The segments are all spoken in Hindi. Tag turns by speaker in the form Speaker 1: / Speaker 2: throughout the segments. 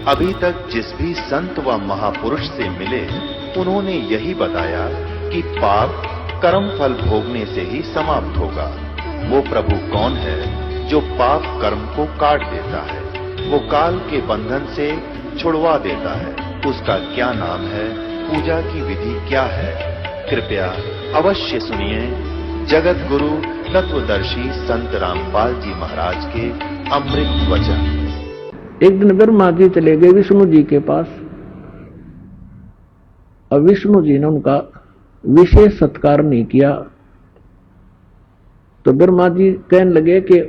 Speaker 1: अभी तक जिस भी संत व महापुरुष से मिले उन्होंने यही बताया कि पाप कर्म फल भोगने से ही समाप्त होगा। वो प्रभु कौन है जो पाप कर्म को काट देता है, वो काल के बंधन से छुड़वा देता है, उसका क्या नाम है, पूजा की विधि क्या है? कृपया अवश्य सुनिए जगत गुरु तत्वदर्शी संत रामपाल जी महाराज के अमृत वचन।
Speaker 2: एक दिन ब्रह्मा जी चले गए विष्णु जी के पास और विष्णु जी ने उनका विशेष सत्कार नहीं किया। तो ब्रह्मा जी कहने लगे कि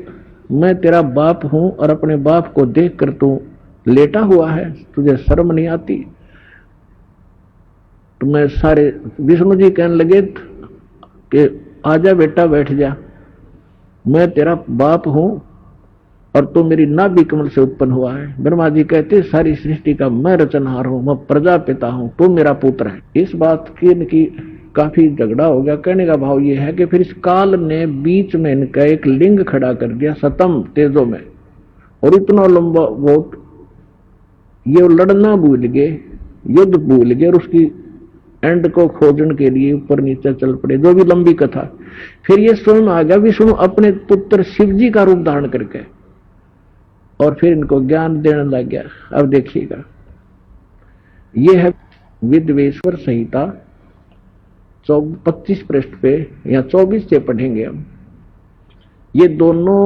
Speaker 2: मैं तेरा बाप हूं और अपने बाप को देखकर तू लेटा हुआ है, तुझे शर्म नहीं आती? तो मैं सारे विष्णु जी कहने लगे कि आजा बेटा बैठ जा, मैं तेरा बाप हूं और तू मेरी नाभि कमल से उत्पन्न हुआ है। ब्रह्मा जी कहते सारी सृष्टि का मैं रचनहार हूं, मैं प्रजापिता हूं, तू मेरा पुत्र है। इस बात की इनकी काफी झगड़ा हो गया। कहने का भाव यह है कि फिर इस काल ने बीच में इनका एक लिंग खड़ा कर दिया सतम तेजों में, और इतना लंबा वोट ये लड़ना भूल गए, युद्ध भूल गए और उसकी एंड को खोजने के लिए ऊपर नीचे चल पड़े। जो भी लंबी कथा। फिर ये स्वयं आ गया विष्णु अपने पुत्र शिव जी का रूप धारण करके, और फिर इनको ज्ञान देने लग गया। अब देखिएगा, यह है विद्वेश्वर संहिता 25 पृष्ठ पे या 24 से पढ़ेंगे हम। ये दोनों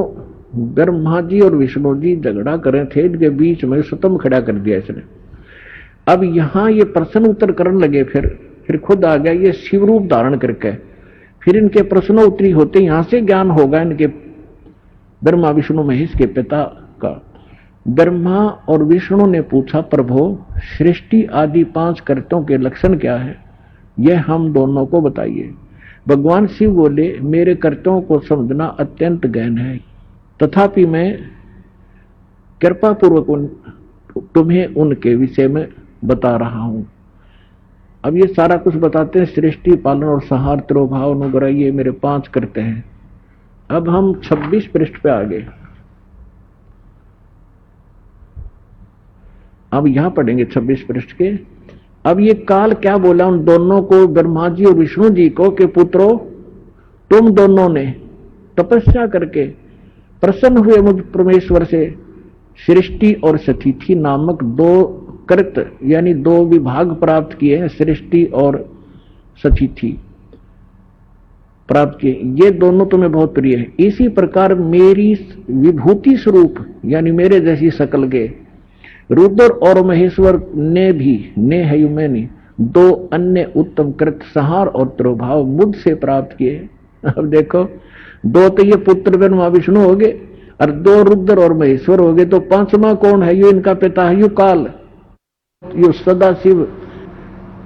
Speaker 2: ब्रह्मा जी और विष्णु जी झगड़ा कर रहे थे, इनके बीच में सतम खड़ा कर दिया इसने। अब यहां ये प्रश्न उत्तर करने लगे, फिर खुद आ गया ये शिव रूप धारण करके। फिर इनके प्रश्नोत्तरी होते यहां से ज्ञान होगा इनके ब्रह्मा विष्णु महेश के पिता का। ब्रह्मा और विष्णु ने पूछा, प्रभु सृष्टि आदि 5 कर्तों के लक्षण क्या है, यह हम दोनों को बताइए। भगवान शिव बोले, मेरे कर्तव्यों को समझना अत्यंत गहन है, तथापि मैं कृपा पूर्वक तुम्हें उनके विषय में बता रहा हूं। अब ये सारा कुछ बताते हैं, सृष्टि पालन और संहार तिरोभाव अनुग्रह, ये मेरे 5 कर्तव्य हैं। अब हम 26 पृष्ठ पे आ गए। अब यहां पढ़ेंगे 26 पृष्ठ के। अब ये काल क्या बोला उन दोनों को, ब्रह्मा जी और विष्णु जी को, कि पुत्रों तुम दोनों ने तपस्या करके प्रसन्न हुए मुझ परमेश्वर से सृष्टि और सतिथि नामक 2 कृत यानी 2 विभाग प्राप्त किए हैं। सृष्टि और सतिथि प्राप्त किए, ये दोनों तुम्हें बहुत प्रिय है। इसी प्रकार मेरी विभूति स्वरूप यानी मेरे जैसी शकल के रुद्र और महेश्वर ने भी ने है मैंने 2 अन्य उत्तम कृत संहार और तिरोभाव मुझसे प्राप्त किए। अब देखो, 2 तो ये पुत्र ब्रह्मा विष्णु हो गए और 2 रुद्र और महेश्वर हो गए, तो 5वां कौन है? यो इनका पिता है, यो काल, यो सदा शिव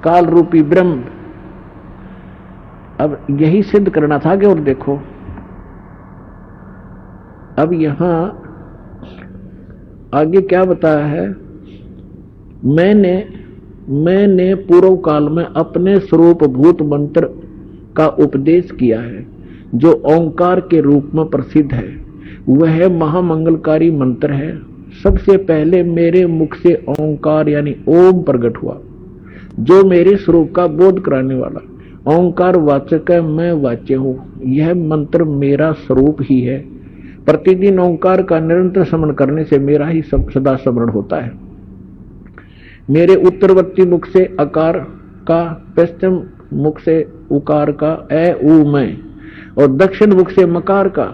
Speaker 2: काल रूपी ब्रह्म। अब यही सिद्ध करना था कि, और देखो अब यहां आगे क्या बताया है, मैंने पूर्व काल में अपने स्वरूप भूत मंत्र का उपदेश किया है, जो ओंकार के रूप में प्रसिद्ध है। वह महामंगलकारी मंत्र है। सबसे पहले मेरे मुख से ओंकार यानी ओम प्रकट हुआ, जो मेरे स्वरूप का बोध कराने वाला। ओंकार वाचक है, मैं वाच्य हूं। यह मंत्र मेरा स्वरूप ही है। प्रतिदिन ओंकार का निरंतर स्मरण करने से मेरा ही सदा स्मरण होता है। मेरे उत्तरवर्ती मुख से अकार का, पश्चिम मुख से उकार का ए ऊ मैं, और दक्षिण मुख से मकार का,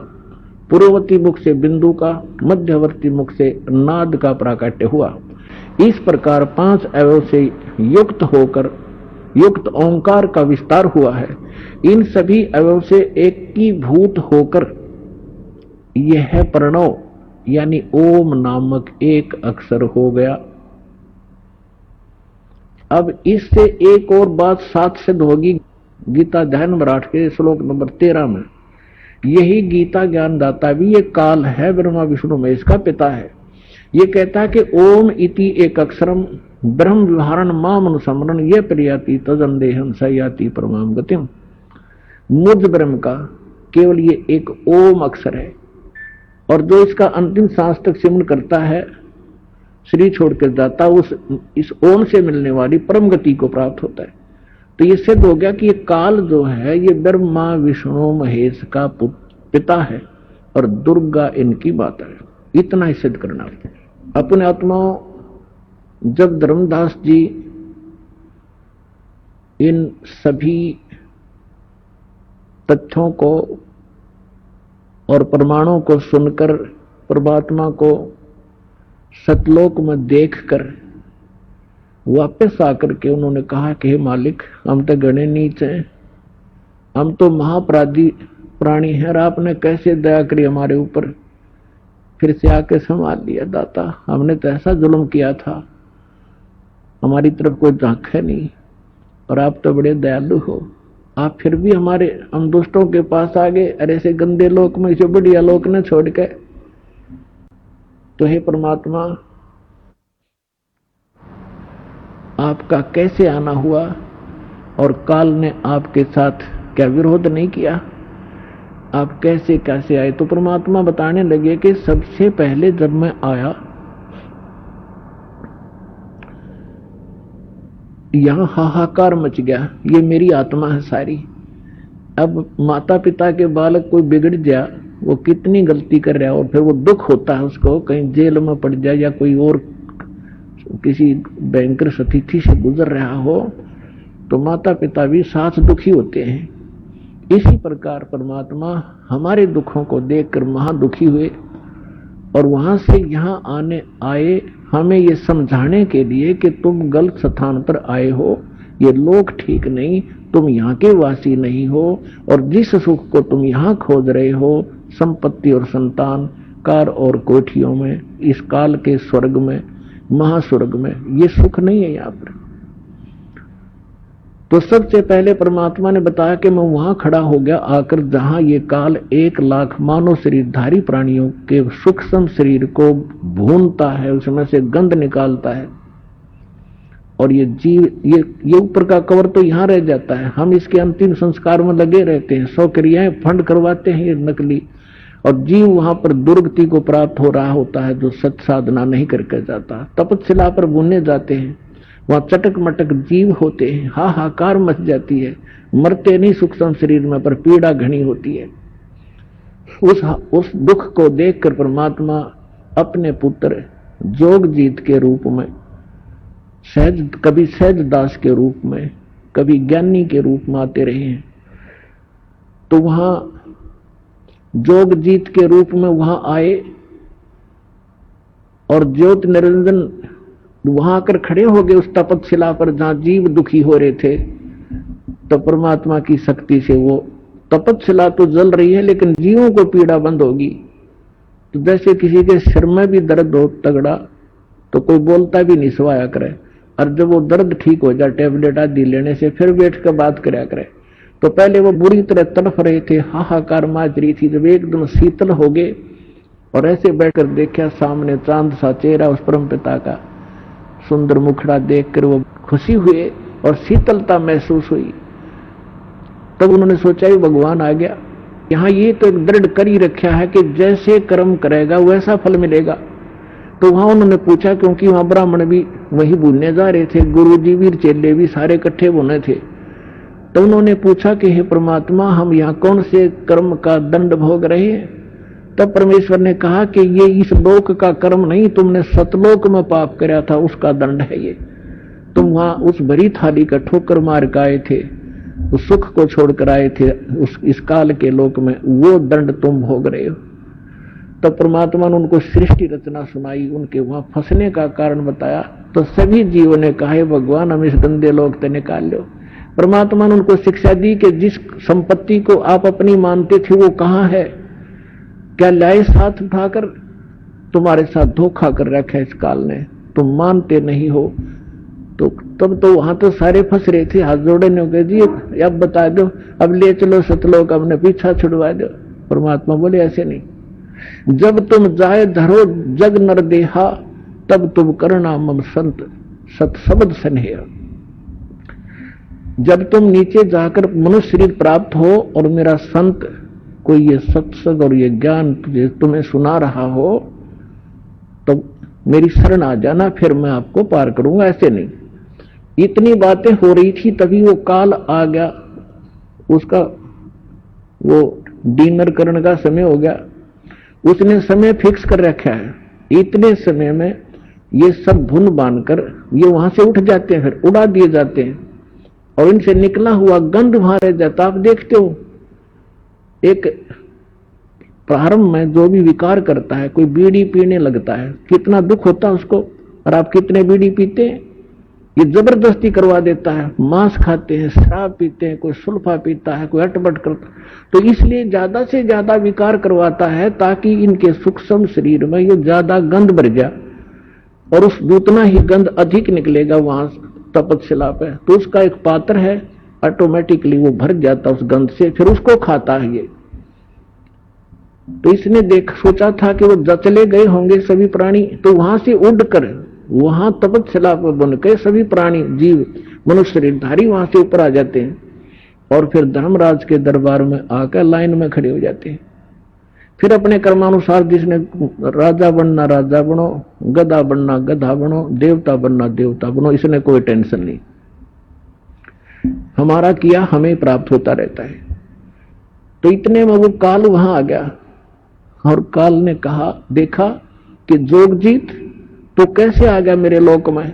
Speaker 2: पूर्ववर्ती मुख से बिंदु का, मध्यवर्ती मुख से नाद का प्राकट्य हुआ। इस प्रकार 5 अवयव से युक्त होकर युक्त ओंकार का विस्तार हुआ है। इन सभी अवयव से एकीभूत होकर यह प्रणव यानी ओम नामक एक अक्षर हो गया। अब इससे एक और बात साथ सिद्ध होगी गीता ध्यान मराठ के श्लोक नंबर 13 में। यही गीता ज्ञान दाता भी ये काल है, ब्रह्मा विष्णु महेश का पिता है। ये कहता है कि ओम इति एक अक्षरम ब्रह्म विहारण माम अनुसमरण ये प्रियाति तदंदेहम सयाति परमाम गतिम। मुझ ब्रह्म का केवल ये एक ओम अक्षर है, और जो इसका अंतिम सांस तक सिमरण करता है शरीर छोड़ कर जाता उस इस ओम से मिलने वाली परम गति को प्राप्त होता है। तो ये सिद्ध हो गया कि ये काल जो है ये ब्रह्मा विष्णु महेश का पिता है और दुर्गा इनकी माता है। इतना ही सिद्ध करना। अपने आत्माओं, जब धर्मदास जी इन सभी तथ्यों को और प्रमाणों को सुनकर परमात्मा को सतलोक में देखकर वापस आकर के उन्होंने कहा कि हे मालिक, हम तो गणे नीच हैं, हम तो महापराधी प्राणी हैं, और आपने कैसे दया करी हमारे ऊपर, फिर से आके संभाल लिया दाता। हमने तो ऐसा जुल्म किया था, हमारी तरफ कोई झांक है नहीं, और आप तो बड़े दयालु हो, आप फिर भी हम दुष्टों के पास आ गए, अरे ऐसे गंदे लोक में जो बढ़िया लोक न छोड़ के। तो हे परमात्मा, आपका कैसे आना हुआ, और काल ने आपके साथ क्या विरोध नहीं किया, आप कैसे कैसे आए। तो परमात्मा बताने लगे कि सबसे पहले जब मैं आया, यहां हाहाकार मच गया, ये मेरी आत्मा है सारी। अब माता पिता के बालक कोई बिगड़ गया, वो कितनी गलती कर रहा है, और फिर वो दुख होता है उसको, कहीं जेल में पड़ जाए या कोई और किसी भयंकर स्थिति से गुजर रहा हो, तो माता पिता भी साथ दुखी होते हैं। इसी प्रकार परमात्मा हमारे दुखों को देखकर महादुखी हुए, और वहां से यहां आए हमें ये समझाने के लिए कि तुम गलत स्थान पर आए हो, ये लोग ठीक नहीं, तुम यहाँ के वासी नहीं हो, और जिस सुख को तुम यहाँ खोज रहे हो, संपत्ति और संतान, कार और कोठियों में, इस काल के स्वर्ग में, महास्वर्ग में, ये सुख नहीं है यहाँ पर। तो सबसे पहले परमात्मा ने बताया कि मैं वहां खड़ा हो गया आकर जहां ये काल 1 लाख मानव शरीरधारी प्राणियों के सूक्ष्म शरीर को भूनता है, उसमें से गंध निकालता है, और ये जीव ये ऊपर का कवर तो यहां रह जाता है, हम इसके अंतिम संस्कार में लगे रहते हैं, 100 क्रियाएं फंड करवाते हैं ये नकली, और जीव वहां पर दुर्गति को प्राप्त हो रहा होता है जो सत साधना नहीं करके जाता। तपस्या पर बुने जाते हैं, वहां चटक मटक जीव होते हैं, हाहाकार मच जाती है, मरते नहीं सूक्ष्म शरीर में, पर पीड़ा घनी होती है। उस दुख को देखकर परमात्मा अपने पुत्र जोगजीत के रूप में, कभी सहज दास के रूप में, कभी ज्ञानी के रूप में आते रहे हैं। तो वहां जोगजीत के रूप में वहां आए, और ज्योत निरंजन वहां आकर खड़े हो गए उस तपतशिला पर जहां जीव दुखी हो रहे थे। तो परमात्मा की शक्ति से वो तपतशिला तो जल रही है, लेकिन जीवों को पीड़ा बंद होगी। तो जैसे किसी के सिर में भी दर्द हो तगड़ा, तो कोई बोलता भी नहीं, सवाया करे, और जब वो दर्द ठीक हो जाए टेबलेट आदि लेने से, फिर बैठ कर बात कराया करे। तो पहले वो बुरी तरह तड़फ रहे थे, हाहाकार माज रही थी, जब एकदम शीतल हो गए और ऐसे बैठकर देखा सामने चांद सा चेहरा उस परम पिता का, सुंदर मुखड़ा देखकर वो खुशी हुए और शीतलता महसूस हुई। तब उन्होंने सोचा कि भगवान आ गया, यहाँ ये तो एक दृढ़ कर ही रखा है कि जैसे कर्म करेगा वैसा फल मिलेगा। तो वहां उन्होंने पूछा, क्योंकि वहां ब्राह्मण भी वही भूलने जा रहे थे, गुरु जी भी चेले भी सारे इकट्ठे होने थे। तो उन्होंने पूछा कि हे परमात्मा, हम यहाँ कौन से कर्म का दंड भोग रहे हैं? तब परमेश्वर ने कहा कि ये इस लोक का कर्म नहीं, तुमने सतलोक में पाप कराया था, उसका दंड है ये। तुम वहां उस भरी थाली का ठोकर मार के आए थे, उस सुख को छोड़कर आए थे इस काल के लोक में, वो दंड तुम भोग रहे हो। तब परमात्मा ने उनको सृष्टि रचना सुनाई, उनके वहां फंसने का कारण बताया। तो सभी जीवों ने कहा, भगवान हम इस गंदे लोक से निकाल लो। परमात्मा ने उनको शिक्षा दी कि जिस संपत्ति को आप अपनी मानते थे वो कहाँ है, क्या लाए साथ उठाकर? तुम्हारे साथ धोखा कर रखा है इस काल ने, तुम मानते नहीं हो। तो तब तो वहां तो सारे फंस रहे थे, हाथ जोड़े ने कहा जी अब बता दो, अब ले चलो सतलोक, अपने पीछा छुड़वा दो। परमात्मा बोले ऐसे नहीं, जब तुम जाए धरो जग नर देहा, तब तुम करना मम संत सत शब्द स्नेह। जब तुम नीचे जाकर मनुष्य शरीर प्राप्त हो और मेरा संत कोई ये सत्संग और ये ज्ञान तुम्हें सुना रहा हो, तो मेरी शरण आ जाना, फिर मैं आपको पार करूंगा, ऐसे नहीं। इतनी बातें हो रही थी, तभी वो काल आ गया, उसका वो डिनर करने का समय हो गया। उसने समय फिक्स कर रखा है, इतने समय में ये सब भुन बांधकर ये वहां से उठ जाते हैं, फिर उड़ा दिए जाते हैं और इनसे निकला हुआ गंध वहां रह जाता। आप देखते हो एक प्रारंभ में जो भी विकार करता है, कोई बीड़ी पीने लगता है, कितना दुख होता है उसको। और आप कितने बीड़ी पीते हैं, ये जबरदस्ती करवा देता है। मांस खाते हैं, शराब पीते हैं, कोई सुल्फा पीता है, कोई अटपट करता है। तो इसलिए ज्यादा से ज्यादा विकार करवाता है ताकि इनके सूक्ष्म शरीर में ये ज्यादा गंध भर जाए और उस उतना ही गंध अधिक निकलेगा वहां तपस्या पे। तो उसका एक पात्र है, ऑटोमेटिकली वो भर जाता उस गंध से, फिर उसको खाता है ये। तो इसने सोचा था कि वो चले गए होंगे सभी प्राणी, तो वहां से उड़कर वहां तपस्या पर बन के सभी प्राणी जीव मनुष्य शरीरधारी वहां से ऊपर आ जाते हैं और फिर धर्मराज के दरबार में आकर लाइन में खड़े हो जाते हैं। फिर अपने कर्मानुसार जिसने राजा बनना राजा बनो, गधा बनना गधा बनो, देवता बनना देवता बनो, इसने कोई टेंशन नहीं। हमारा किया हमें प्राप्त होता रहता है। तो इतने में वो काल वहां आ गया और काल ने कहा, देखा कि जोगजीत तो कैसे आ गया मेरे लोक में,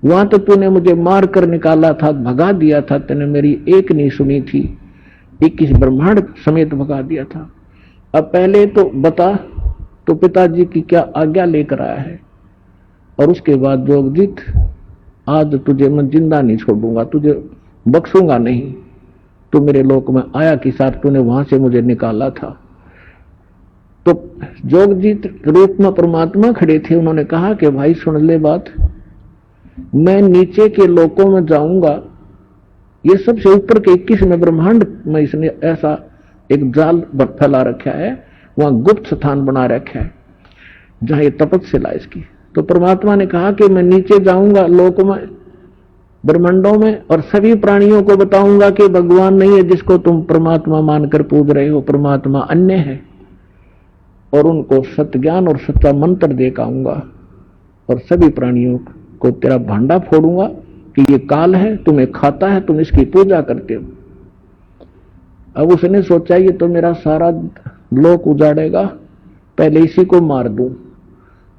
Speaker 2: वहां तो तूने मुझे मार कर निकाला था, भगा दिया था, तूने मेरी एक नहीं सुनी थी, 21 ब्रह्मांड समेत भगा दिया था। अब पहले तो बता तो पिताजी की क्या आज्ञा लेकर आया है। और उसके बाद जोगजीत आज तुझे मैं जिंदा नहीं छोड़ूंगा, तुझे बख्शूंगा नहीं। तू मेरे लोक में आया कि साथ तूने वहां से मुझे निकाला था। तो जोगजीत रूप में परमात्मा खड़े थे, उन्होंने कहा कि भाई सुन ले बात, मैं नीचे के लोकों में जाऊंगा, ये सबसे ऊपर के 21 में ब्रह्मांड में इसने ऐसा एक जाल फैला रखा है, वहां गुप्त स्थान बना रखा है जहां ये तपस्या इसकी। तो परमात्मा ने कहा कि मैं नीचे जाऊंगा लोक में, ब्रह्मांडों में, और सभी प्राणियों को बताऊंगा कि भगवान नहीं है जिसको तुम परमात्मा मानकर पूज रहे हो, परमात्मा अन्य है। और उनको सत्य ज्ञान और सच्चा मंत्र दे के आऊंगा और सभी प्राणियों को तेरा भांडा फोड़ूंगा कि ये काल है, तुम्हें खाता है, तुम इसकी पूजा करते हो। अब उसने सोचा ये तो मेरा सारा लोक उजाड़ेगा, पहले इसी को मार दूं।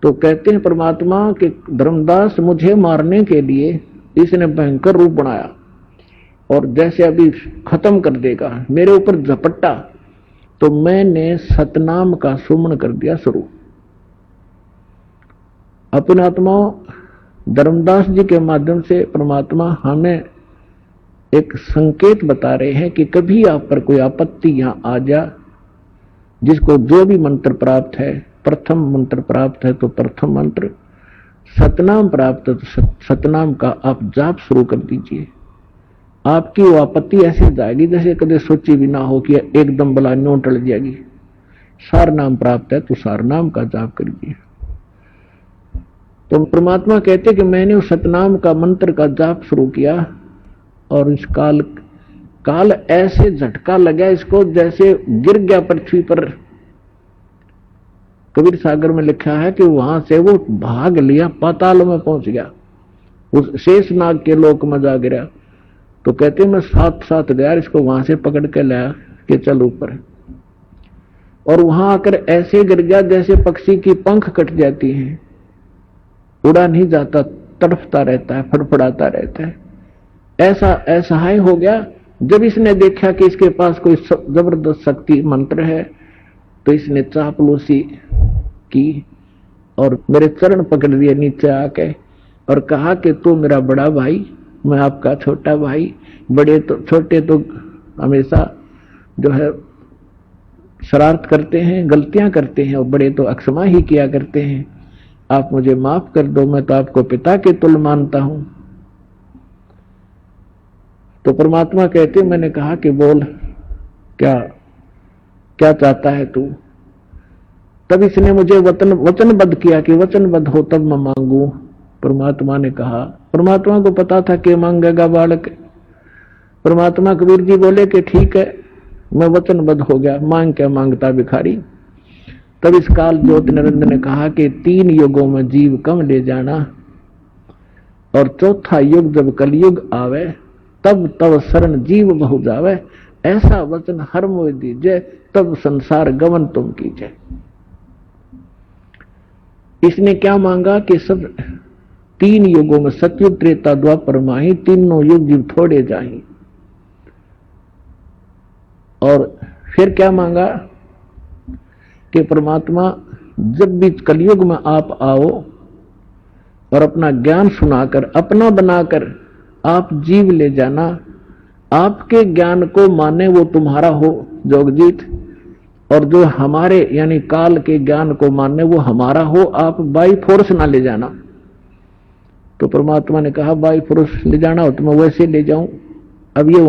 Speaker 2: तो कहते हैं परमात्मा कि धर्मदास मुझे मारने के लिए इसने भयंकर रूप बनाया और जैसे अभी खत्म कर देगा, मेरे ऊपर झपट्टा, तो मैंने सतनाम का सुमन कर दिया शुरू। अपने आत्मा धर्मदास जी के माध्यम से परमात्मा हमें एक संकेत बता रहे हैं कि कभी आप पर कोई आपत्ति यहां आ जा, जिसको जो भी मंत्र प्राप्त है, प्रथम मंत्र प्राप्त है तो प्रथम मंत्र, सतनाम प्राप्त है तो सतनाम का आप जाप शुरू कर दीजिए। आपकी वो आपत्ति ऐसी जाएगी जैसे कभी सोची भी ना हो कि एकदम बला नो टल जाएगी। सार नाम प्राप्त है तो सार नाम का जाप करिए। तो परमात्मा कहते कि मैंने उस सतनाम का मंत्र का जाप शुरू किया और इस काल ऐसे झटका लगा इसको जैसे गिर गया पृथ्वी पर। कबीर सागर में लिखा है कि वहां से वो भाग लिया, पाताल में पहुंच गया, उस शेषनाग के लोक में जा गिरा। तो कहते मैं साथ साथ गया, इसको वहां से पकड़ के लाया कि चल ऊपर, और वहां आकर ऐसे गिर गया जैसे पक्षी की पंख कट जाती हैं, उड़ा नहीं जाता, तड़फता रहता है, फड़फड़ाता रहता है। ऐसा असहाय हो गया। जब इसने देखा कि इसके पास कोई जबरदस्त शक्ति मंत्र है तो इसने चापलूसी की और मेरे चरण पकड़ दिए नीचे आके और कहा कि तू मेरा बड़ा भाई, मैं आपका छोटा भाई। बड़े तो छोटे तो हमेशा जो है शरारत करते हैं, गलतियां करते हैं, और बड़े तो अक्षमा ही किया करते हैं। आप मुझे माफ कर दो, मैं तो आपको पिता के तुल्य मानता हूं। तो परमात्मा कहते मैंने कहा कि बोल क्या क्या चाहता है तू। तब इसने मुझे वचनबद्ध किया कि वचनबद्ध हो तब मैं मांगू। परमात्मा ने कहा, परमात्मा को पता था कि मांगेगा बालक। परमात्मा कबीर जी बोले कि ठीक है, मैं वचनबद्ध हो गया, मांग क्या मांगता भिखारी। तब इस काल ज्योति निरंजन ने कहा कि 3 युगों में जीव कम ले जाना, और चौथा युग जब कलयुग आवे तब तब शरण जीव बहु जावे, ऐसा वचन हर मोह दीजिए, तब संसार गमन तुम कीजिए। इसने क्या मांगा कि सब 3 युगों में सतयुग त्रेता द्वापर माही, तीनों युग जीव थोड़े जाही। और फिर क्या मांगा कि परमात्मा जब भी कलयुग में आप आओ और अपना ज्ञान सुनाकर अपना बनाकर आप जीव ले जाना, आपके ज्ञान को माने वो तुम्हारा हो जोगजीत, और जो हमारे यानी काल के ज्ञान को माने वो हमारा हो, आप बाई फोर्स ना ले जाना। तो परमात्मा ने कहा बाई फोर्स ले जाना हो तो मैं वैसे ले जाऊं। अब ये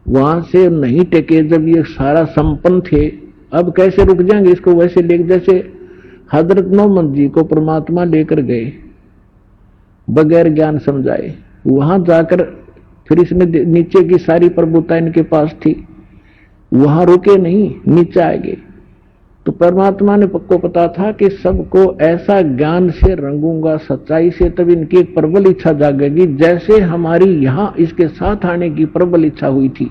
Speaker 2: वहां से नहीं टेके, जब ये सारा संपन्न थे अब कैसे रुक जाएंगे इसको वैसे ले। जैसे हजरत मोहम्मद जी को परमात्मा लेकर गए बगैर ज्ञान समझाए, वहां जाकर फिर इसने नीचे की सारी प्रभुता इनके पास थी, वहां रुके नहीं, नीचे आ गए। तो परमात्मा ने को पता था कि सबको ऐसा ज्ञान से रंगूंगा, सच्चाई से, तब इनकी एक प्रबल इच्छा जागेगी, जैसे हमारी यहां इसके साथ आने की प्रबल इच्छा हुई थी,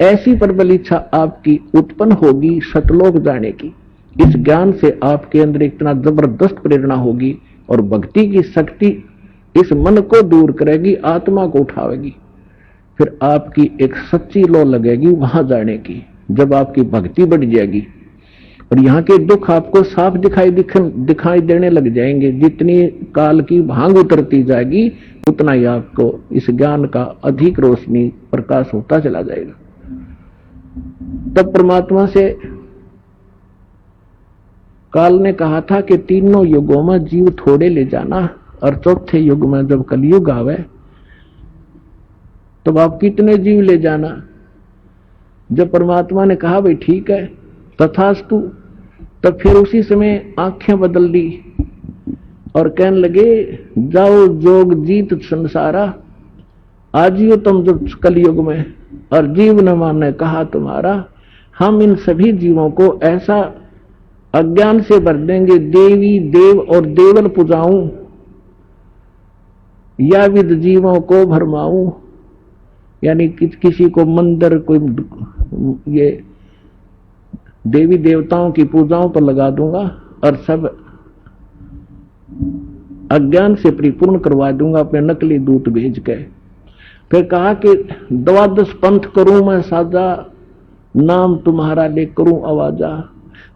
Speaker 2: ऐसी प्रबल इच्छा आपकी उत्पन्न होगी सतलोक जाने की। इस ज्ञान से आपके अंदर इतना जबरदस्त प्रेरणा होगी और भक्ति की शक्ति इस मन को दूर करेगी, आत्मा को उठावेगी, फिर आपकी एक सच्ची लौ लगेगी वहां जाने की। जब आपकी भक्ति बढ़ जाएगी और यहाँ के दुख आपको साफ दिखाई देने लग जाएंगे, जितनी काल की भांग उतरती जाएगी उतना ही आपको इस ज्ञान का अधिक रोशनी प्रकाश होता चला जाएगा। तब परमात्मा से काल ने कहा था कि तीनों युगों में जीव थोड़े ले जाना, और चौथे युग में जब कलयुग आवे तब आप कितने जीव ले जाना। जब परमात्मा ने कहा भाई ठीक है तथास्तु, तब फिर उसी समय आंखें बदल ली और कहने लगे जाओ जोग जीत संसारा, आजियो तुम जब कलयुग में, और जीव न माने कहा तुम्हारा। हम इन सभी जीवों को ऐसा अज्ञान से भर देंगे, देवी देव और देवल पुजाऊं, या विद जीवों को भरमाऊं, यानी किसी को मंदिर, कोई ये देवी देवताओं की पूजाओं पर लगा दूंगा और सब अज्ञान से परिपूर्ण करवा दूंगा अपने नकली दूत भेज के। फिर कहा कि 12 पंथ करूं मैं साजा, नाम तुम्हारा ले करूं आवाजा।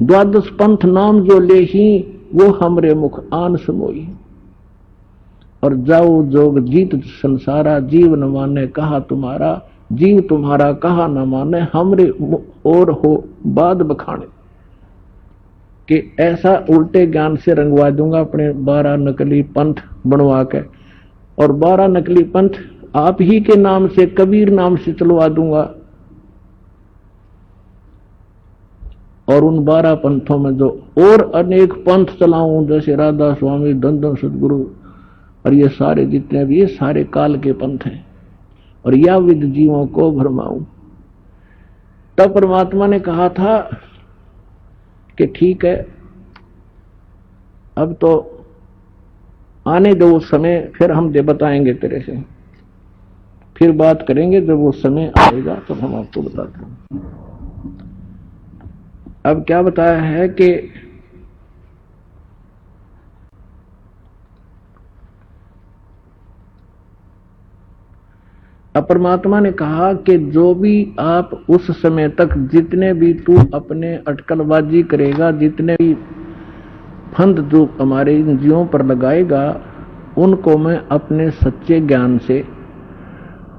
Speaker 2: 12 पंथ नाम जो ले ही वो हमरे मुख आन समोई, और जाओ जोग जीत संसारा, जीव न माने कहा तुम्हारा, जीव तुम्हारा कहा न माने हमरे और हो बाद बखाने। कि ऐसा उल्टे ज्ञान से रंगवा दूंगा अपने 12 नकली पंथ बनवा के, और 12 नकली पंथ आप ही के नाम से, कबीर नाम से चलवा दूंगा। और उन 12 पंथों में जो और अनेक पंथ चलाऊं, जैसे राधा स्वामी, धन सदगुरु, और ये सारे जितने भी, ये सारे काल के पंथ हैं, और या विद जीवों को भरमाऊं। तब परमात्मा ने कहा था कि ठीक है अब तो आने दो वो समय, फिर हम बताएंगे तेरे से, फिर बात करेंगे, जब वो समय आएगा तो हम आपको बताते हैं। अब क्या बताया है कि परमात्मा ने कहा कि जो भी आप उस समय तक जितने भी तू अपने अटकलबाजी करेगा, जितने भी फंद जो हमारे इन जीवों पर लगाएगा, उनको मैं अपने सच्चे ज्ञान से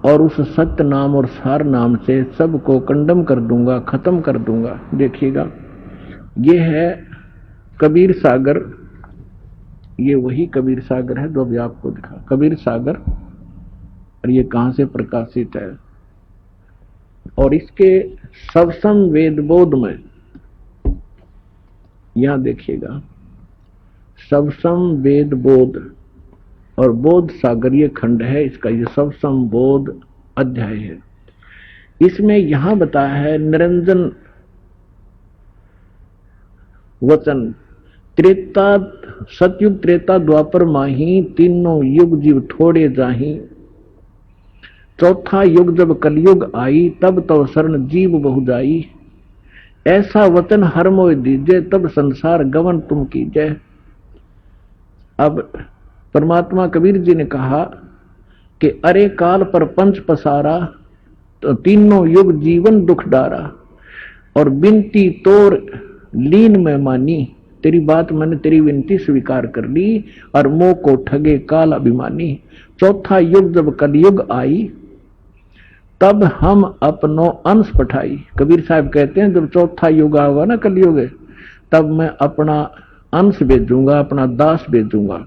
Speaker 2: और उस सत्य नाम और सार नाम से सबको कंडम कर दूंगा, खत्म कर दूंगा। देखिएगा ये है कबीर सागर, ये वही कबीर सागर है जो अभी आपको दिखा, कबीर सागर। और ये कहां से प्रकाशित है, और इसके सबसम वेद बोध में, यहां देखिएगा सबसम वेद बोध और बोध सागर ये खंड है इसका, ये सबसम बोध अध्याय है। इसमें यहां बताया है निरंजन वचन। त्रेता सतयुग त्रेता द्वापर माही, तीनों युग जीव थोड़े जाही। चौथा युग जब कलयुग आई, तब तो शरण जीव बहु जाई। ऐसा वचन हर मोह दीजे, तब संसार गवन तुम कीजय। अब परमात्मा कबीर जी ने कहा कि अरे काल पर पंच पसारा, तो तीनों युग जीवन दुख डारा। और बिनती तोर लीन में मानी, तेरी बात मैंने तेरी विनती स्वीकार कर ली, और मोह को ठगे काल अभिमानी। चौथा युग जब कलयुग आई, तब हम अपनो अंश पठाई। कबीर साहब कहते हैं जब चौथा युग आएगा ना कलयुग, तब मैं अपना अंश भेजूंगा, अपना दास भेजूंगा।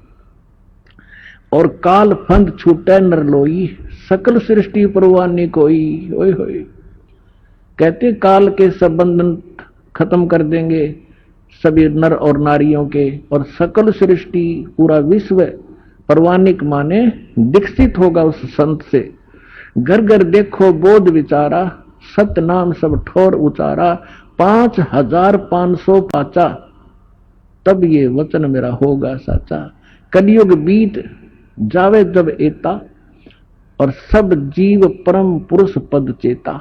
Speaker 2: और काल फंद छूटे नर लोई, सकल सृष्टि परवानी कोई। ओए होए, कहते काल के सब बंधन खत्म कर देंगे सभी नर और नारियों के, और सकल सृष्टि पूरा विश्व परवानिक माने दीक्षित होगा उस संत से। घर घर देखो बोध विचारा, सत नाम सब ठोर उचारा। 5500 पाचा, तब ये वचन मेरा होगा साचा। कलयुग बीत जावे जब एता, और सब जीव परम पुरुष पद चेता।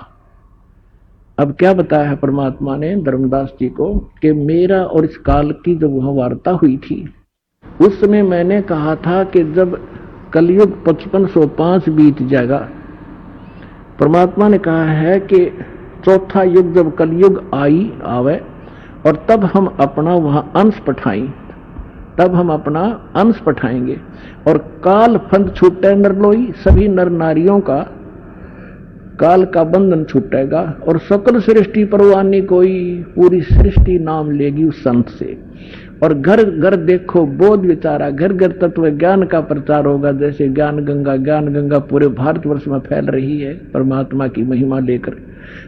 Speaker 2: अब क्या बताया है परमात्मा ने धर्मदास जी को कि मेरा और इस काल की जब वहां वार्ता हुई थी, उस समय मैंने कहा था कि जब कलयुग 5505 बीत जाएगा, परमात्मा ने कहा है कि चौथा युग जब कलयुग आवे, और तब हम अपना वहां अंश पठाएं, तब हम अपना अंश पठाएंगे। और काल फंद छूटे नर लोई, सभी नर नारियों का काल का बंधन छूटेगा। और सकल सृष्टि परवानी कोई, पूरी सृष्टि नाम लेगी उस संत से। और घर घर देखो बोध विचारा, घर घर तत्व ज्ञान का प्रचार होगा। जैसे ज्ञान गंगा पूरे भारतवर्ष में फैल रही है परमात्मा की महिमा लेकर।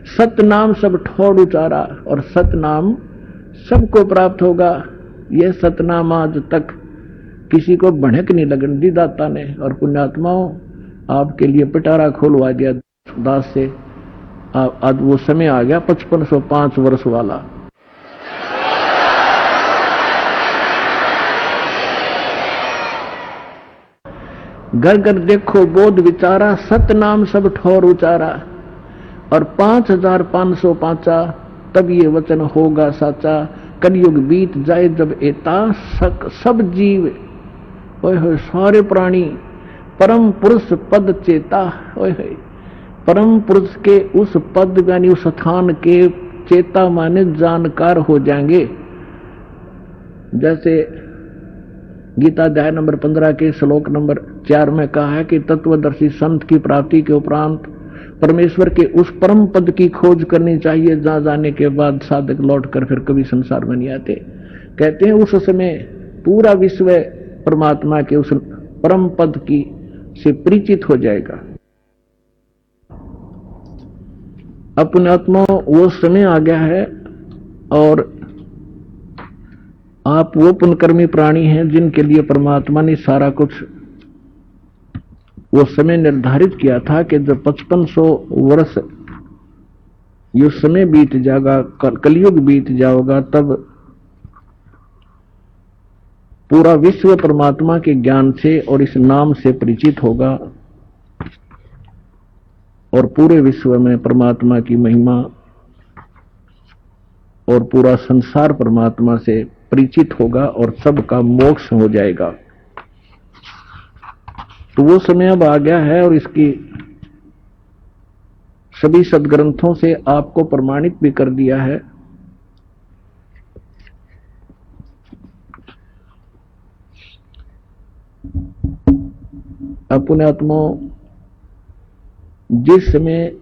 Speaker 2: सतनाम सब ठोड़ उचारा, और सतनाम सबको प्राप्त होगा। यह सतनाम आज तक किसी को भड़क नहीं लगन दी दाता ने। और पुण्यात्माओं, आपके लिए पिटारा खोलवा दिया दास से। आज वो समय आ गया 5505 वर्ष वाला। घर घर देखो बोध विचारा, सतनाम सब ठोर उचारा। और 5500 पाचा, तब ये वचन होगा साचा। कलयुग बीत जाए जब एता, सब जीव ओए होए सारे प्राणी परम पुरुष पद चेता। ओए होए, परम पुरुष के उस पद यानी उस स्थान के चेता माने जानकार हो जाएंगे। जैसे गीता अध्याय नंबर 15 के श्लोक नंबर 4 में कहा है कि तत्वदर्शी संत की प्राप्ति के उपरांत परमेश्वर के उस परम पद की खोज करनी चाहिए, जहां जाने के बाद साधक लौटकर फिर कभी संसार में नहीं आते। कहते हैं उस समय पूरा विश्व परमात्मा के उस परम पद की से परिचित हो जाएगा। अपने आत्मा वो समय आ गया है, और आप वो पुण्यकर्मी प्राणी हैं जिनके लिए परमात्मा ने सारा कुछ वो समय निर्धारित किया था कि जब 5500 वर्ष ये समय बीत जाएगा, कलयुग बीत जाएगा, तब पूरा विश्व परमात्मा के ज्ञान से और इस नाम से परिचित होगा। और पूरे विश्व में परमात्मा की महिमा और पूरा संसार परमात्मा से परिचित होगा, और सबका मोक्ष हो जाएगा। तो वो समय अब आ गया है, और इसकी सभी सदग्रंथों से आपको प्रमाणित भी कर दिया है। अपने आत्मा जिस समय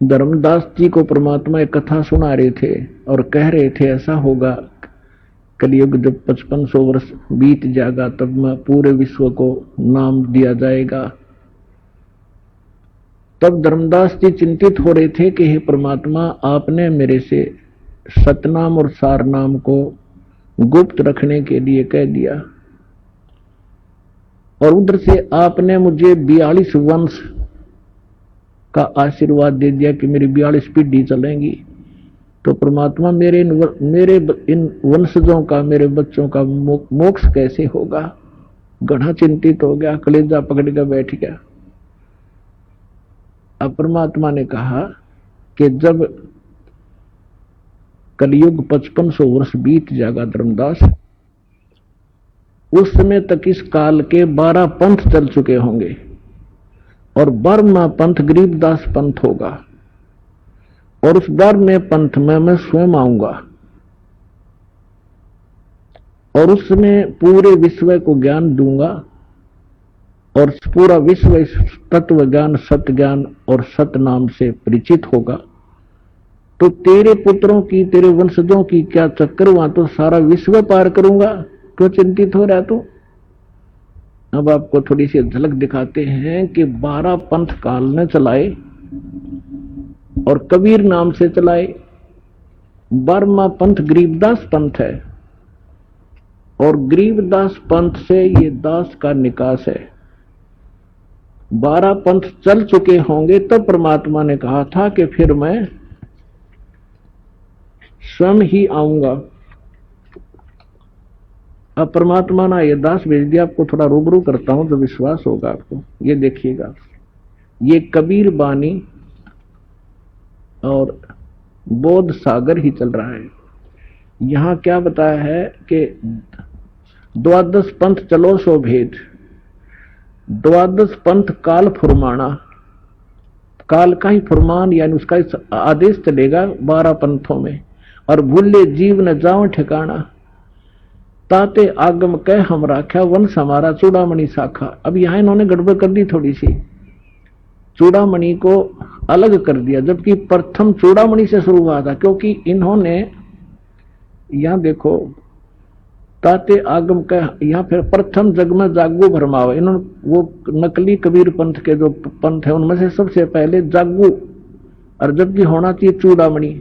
Speaker 2: धर्मदास जी को परमात्मा एक कथा सुना रहे थे और कह रहे थे ऐसा होगा, कलयुग जब 5500 वर्ष बीत जाएगा तब मैं पूरे विश्व को नाम दिया जाएगा। तब धर्मदास जी चिंतित हो रहे थे कि हे परमात्मा, आपने मेरे से सतनाम और सारनाम को गुप्त रखने के लिए कह दिया, और उधर से आपने मुझे 42 वंश का आशीर्वाद दे दिया कि मेरी 42 पीढ़ी चलेंगी। तो परमात्मा मेरे इन वंशजों का, मेरे बच्चों का मोक्ष कैसे होगा? गधा चिंतित हो गया, कलेजा पकड़ कर बैठ गया। अब परमात्मा ने कहा कि जब कलयुग 5500 वर्ष बीत जाएगा धर्मदास, उस समय तक इस काल के 12 पंथ चल चुके होंगे और 12वां पंथ गरीबदास पंथ होगा। और उस 12वें पंथ में मैं स्वयं आऊंगा और उसमें पूरे विश्व को ज्ञान दूंगा और पूरा विश्व इस तत्व ज्ञान, सत्य ज्ञान और सत्य नाम से परिचित होगा। तो तेरे पुत्रों की, तेरे वंशजों की क्या चक्कर, वहां तो सारा विश्व पार करूंगा। क्यों चिंतित हो रहा तू? अब आपको थोड़ी सी झलक दिखाते हैं कि 12 पंथ काल ने चलाए और कबीर नाम से चलाए। 12वां पंथ गरीबदास पंथ है और गरीबदास पंथ से ये दास का निकास है। 12 पंथ चल चुके होंगे तब परमात्मा ने कहा था कि फिर मैं स्वयं ही आऊंगा। अब परमात्मा ने ये दास भेज दिया। आपको थोड़ा रूबरू करता हूं तो विश्वास होगा आपको। ये देखिएगा, ये कबीर बानी और बोध सागर ही चल रहा है। यहां क्या बताया है कि द्वादश पंथ चलो सो भेद। द्वादश पंथ काल फुरमाना, काल का ही फुरमान यानी उसका आदेश चलेगा 12 पंथों में। और भूले जीव न जाओ ठिकाना, ताते आगम कह हम राख्या वंश हमारा चूड़ामणि शाखा। अब यहां इन्होंने गड़बड़ कर दी थोड़ी सी, चूड़ामणि को अलग कर दिया, जबकि प्रथम चूड़ामणि से शुरू हुआ था। क्योंकि इन्होंने यहां देखो, ताते आगम कह, यहां फिर प्रथम जग में जागू भरमावे। इन्होंने वो नकली कबीर पंथ के जो पंथ है उनमें से सबसे पहले जागू, और जबकि होना चाहिए चूड़ामणि,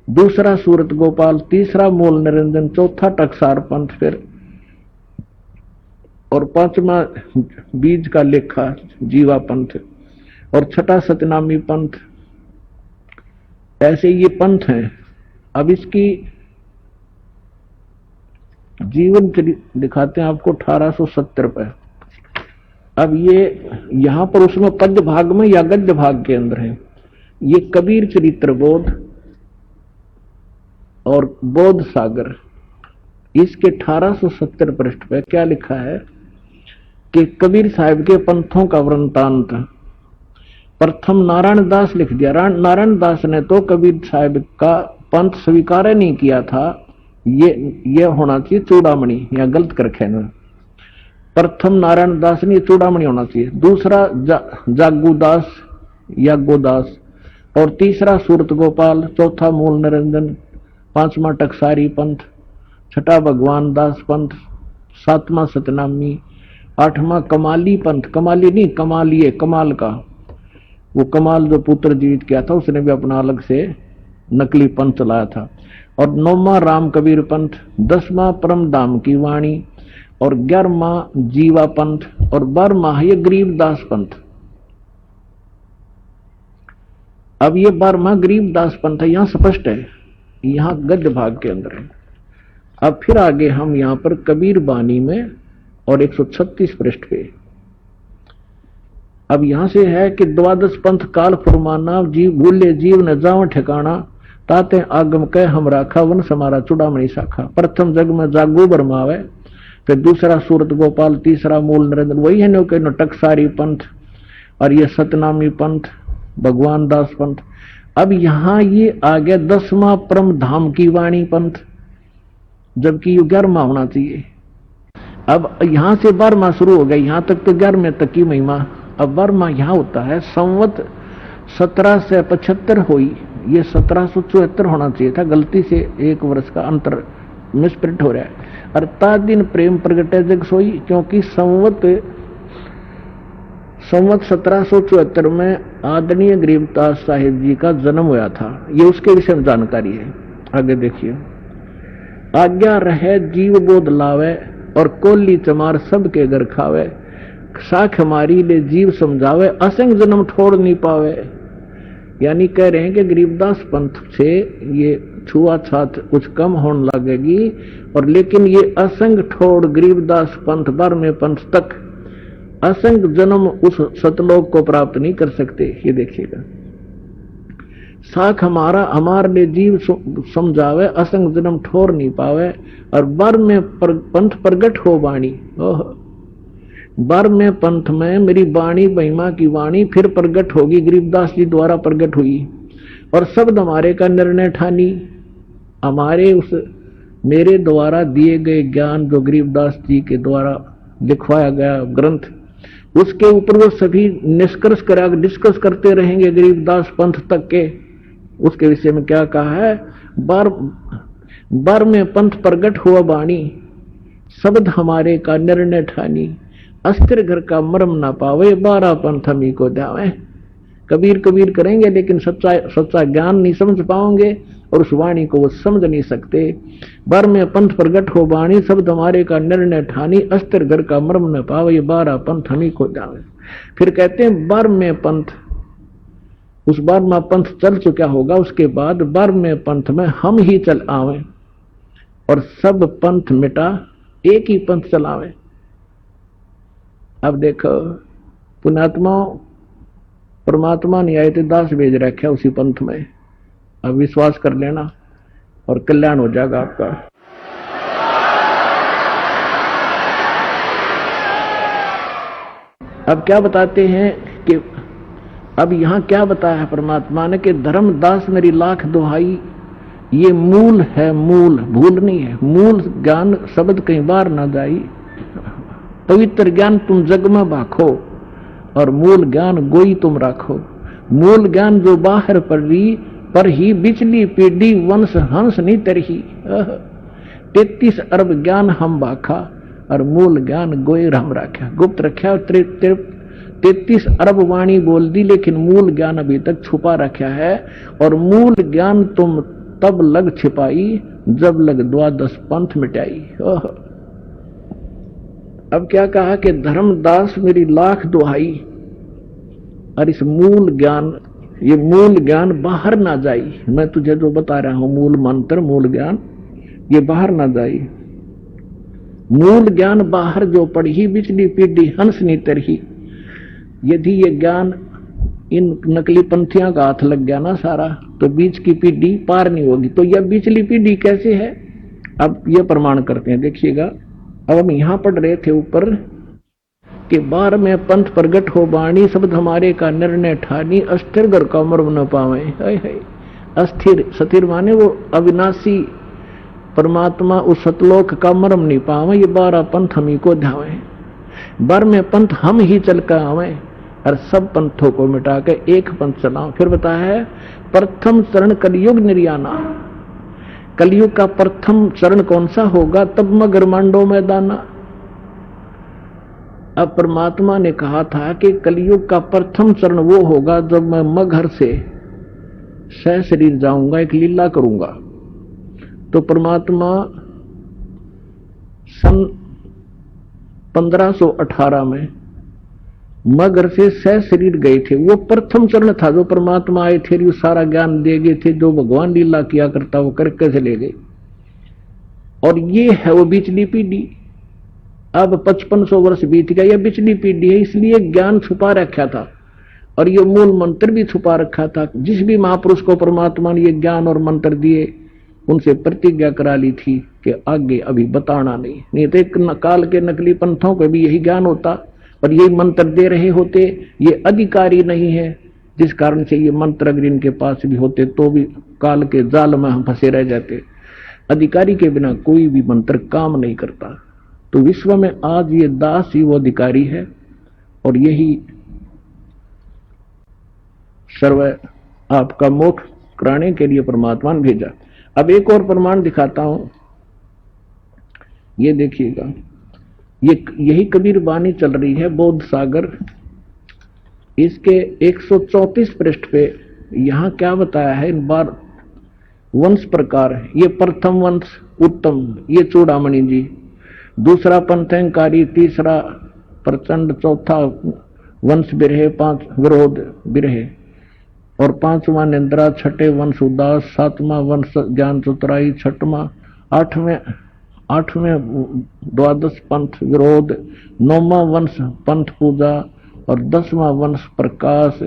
Speaker 2: दूसरा सूरत गोपाल, तीसरा मूल निरंजन, चौथा टकसार पंथ, फिर और 5वां बीज का लेखा जीवा पंथ और 6ठा सतनामी पंथ। ऐसे ये पंथ हैं। अब इसकी जीवन चरित्र दिखाते हैं आपको 1870 पे। अब ये यहां पर उसमें पद्य भाग में या गद्य भाग के अंदर है। ये कबीर चरित्र बोध और बोध सागर, इसके 1870 पृष्ठ पे क्या लिखा है कि कबीर साहिब के पंथों का वृंतांत। प्रथम नारायण दास लिख दिया। नारायण दास ने तो कबीर साहिब का पंथ स्वीकार नहीं किया था। ये होना चाहिए चूड़ामणि, या गलत कर रखे ना। प्रथम नारायण दास ने चूड़ामणि होना चाहिए, दूसरा जागूदास या गोदास, और तीसरा सूरत गोपाल, चौथा मूल निरंजन, 5वां टकसारी पंथ, 6ठा भगवान दास पंथ, 7वां सतनामी, 8वां कमाली पंथ। कमाली नहीं, कमालिए, कमाल का वो कमाल जो पुत्र जीवित किया था उसने भी अपना अलग से नकली पंथ चलाया था। और 9वां राम कबीर पंथ, 10वां परम धाम की वाणी और 11वां जीवा पंथ और 12वां ये गरीबदास पंथ। अब ये 12वां गरीबदास पंथ है, यहां स्पष्ट है, यहां गद्य भाग के अंदर है। अब फिर आगे हम यहां पर कबीर बानी में और 136 पृष्ठ पे, अब यहां से है कि द्वादश पंथ काल फुरमाना, जीव भूले जीव न जाओ ठिकाना, ताते आगम कह हम राखा वंश हमारा चूड़ामणि शाखा। प्रथम जग में जागो बरमावे, फिर दूसरा सूरत गोपाल, तीसरा मूल निरंजन, वही है नो टकसारी पंथ, और ये सतनामी पंथ, भगवान दास पंथ। अब यहां ये आ गया 10वां परम धाम की वाणी पंथ, जबकि ये 11वां होना चाहिए। अब यहां से 12वां शुरू हो गया, यहां तक तो 11वें तक की महिमा। अब 12वां यहां होता है संवत 1775 हुई, ये 1774 होना चाहिए था, गलती से 1 वर्ष का अंतर मिसप्रिंट हो रहा है। अर्थात दिन प्रेम प्रगटे जग सोई, क्योंकि संवत 1774 में आदरणीय गरीबदास साहिब जी का जन्म हुआ था। ये उसके विषय में जानकारी है। आगे देखिए, आज्ञा रहे जीव बोध लावे और कोली चमार सबके घर खावे, साख हमारी ले जीव समझावे असंग जन्म छोड़ नहीं पावे। यानी कह रहे हैं कि गरीबदास पंथ से ये छुआछात कुछ कम होने लगेगी। और लेकिन ये असंग ठोड़ गरीबदास पंथ 12वें पंथ तक असंग जन्म उस सतलोक को प्राप्त नहीं कर सकते। ये देखिएगा, साख हमारा हमारे लिए जीव समझावे, असंग जन्म ठोर नहीं पावे। और 12वें पंथ प्रगट हो वाणी, 12वें पंथ में मेरी वाणी महिमा की वाणी फिर प्रगट होगी, गरीबदास जी द्वारा प्रगट हुई। और शब्द हमारे का निर्णय ठानी, हमारे उस मेरे द्वारा दिए गए ज्ञान जो गरीबदास जी के द्वारा लिखवाया गया ग्रंथ, उसके ऊपर वो सभी डिस्कस करते रहेंगे गरीबदास पंथ तक के। उसके विषय में क्या कहा है, 12वें पंथ प्रगट हुआ वाणी, शब्द हमारे का निर्णय ठानी, अस्थिर घर का मर्म ना पावे, 12 पंथ हमी को ध्यावे। कबीर कबीर करेंगे लेकिन सच्चा ज्ञान नहीं समझ पाओगे और उस वाणी को वो समझ नहीं सकते। 12वें पंथ प्रगट हो वाणी, शब्द हमारे का निर्णय ठानी, अस्थिर घर का मर्म न पावे, ये 12 पंथ हमी को ध्यावे। फिर कहते हैं 12वें पंथ, उस 12वां पंथ चल चुका होगा, उसके बाद 12वें पंथ में हम ही चल आवे और सब पंथ मिटा एक ही पंथ चलावे। अब देखो, पुण्यात्मा परमात्मा नहीं आए थे, दास भेज रखे उसी पंथ में। अब विश्वास कर लेना और कल्याण हो जाएगा आपका। अब क्या बताते हैं कि अब यहां क्या बताया है परमात्मा ने कि धर्मदास मेरी लाख दुहाई, ये मूल है, मूल भूल नहीं है। मूल ज्ञान शब्द कई बार ना जाई, पवित्र ज्ञान तुम जग में बाखो और मूल ज्ञान गोई तुम राखो। मूल ज्ञान जो बाहर पर ही बिचली पीढ़ी वंश हंस नहीं तरही। 33 अरब ज्ञान हम बाखा और मूल ज्ञान गोई हम राख्या। गुप्त रख्या 33 अरब वाणी बोल दी, लेकिन मूल ज्ञान अभी तक छुपा रखा है। और मूल ज्ञान तुम तब लग छिपाई जब लग 12 पंथ मिटाई। अब क्या कहा कि धर्मदास मेरी लाख दुहाई, और इस मूल ज्ञान, ये मूल ज्ञान बाहर ना जाई। मैं तुझे जो बता रहा हूं मूल मंत्र, मूल ज्ञान, ये बाहर ना जाई। मूल ज्ञान बाहर जो पढ़ी बिचली पीढ़ी हंस नहीं तरही। यदि ये ज्ञान इन नकली पंथियों का हाथ लग गया ना सारा, तो बीच की पीढ़ी पार नहीं होगी। तो यह बिचली पीढ़ी कैसे है, अब यह प्रमाण करते हैं, देखिएगा। अब हम यहां पढ़ रहे थे ऊपर कि 12वें पंथ प्रगट हो वाणी, शब्द हमारे का निर्णय ठानी, अस्थिर घर का मर्म न पावे। अस्थिर, स्थिर माने वो अविनाशी परमात्मा, उस सतलोक का मर्म नहीं पावे, ये 12 पंथ हम ही को ध्यावे। 12वें पंथ हम ही चल कर आवे और सब पंथों को मिटा के एक पंथ चलाओ। फिर बताया है प्रथम चरण कलयुग निर्याना। कलयुग का प्रथम चरण कौन सा होगा, तब मगर मांडो मैदाना। अब परमात्मा ने कहा था कि कलयुग का प्रथम चरण वो होगा जब मैं मगर से सह शरीर जाऊंगा, एक लीला करूंगा। तो परमात्मा सन 1518 में मगर से सह शरीर गए थे। वो प्रथम चरण था जो परमात्मा आए थे, वो सारा ज्ञान दे गए थे, जो भगवान लीला किया करता वो करके चले गए। और ये है वो बिचली पीढ़ी। अब 5500 वर्ष बीत गया, यह बिचली पीढ़ी है, इसलिए ज्ञान छुपा रखा था और ये मूल मंत्र भी छुपा रखा था। जिस भी महापुरुष को परमात्मा ने ये ज्ञान और मंत्र दिए, उनसे प्रतिज्ञा करा ली थी कि आगे अभी बताना नहीं तो एक काल के नकली पंथों को भी यही ज्ञान होता और यही मंत्र दे रहे होते। ये अधिकारी नहीं है, जिस कारण से ये मंत्र अगर इनके पास भी होते तो भी काल के जाल में हम फंसे रह जाते। अधिकारी के बिना कोई भी मंत्र काम नहीं करता। तो विश्व में आज ये दास ही वो अधिकारी है और यही सर्व आपका मोक्ष कराने के लिए परमात्मा ने भेजा। अब एक और प्रमाण दिखाता हूं, ये देखिएगा। यही कबीर वाणी चल रही है बौद्ध सागर, इसके 134 पृष्ठ पे यहां क्या बताया है इन बार वंश प्रकार। ये प्रथम वंश उत्तम, ये चूड़ामणि जी। दूसरा पंथंकारी, तीसरा प्रचंड, चौथा वंश बिरहे, 5 विरोध बिरहे, और 5वां निंद्रा, 6ठे वंश उदास, 7वां वंश ज्ञान चतुराई, 6वां 8वें द्वादश पंथ विरोध, 9वां वंश पंथ पूजा और 10वां वंश प्रकाश,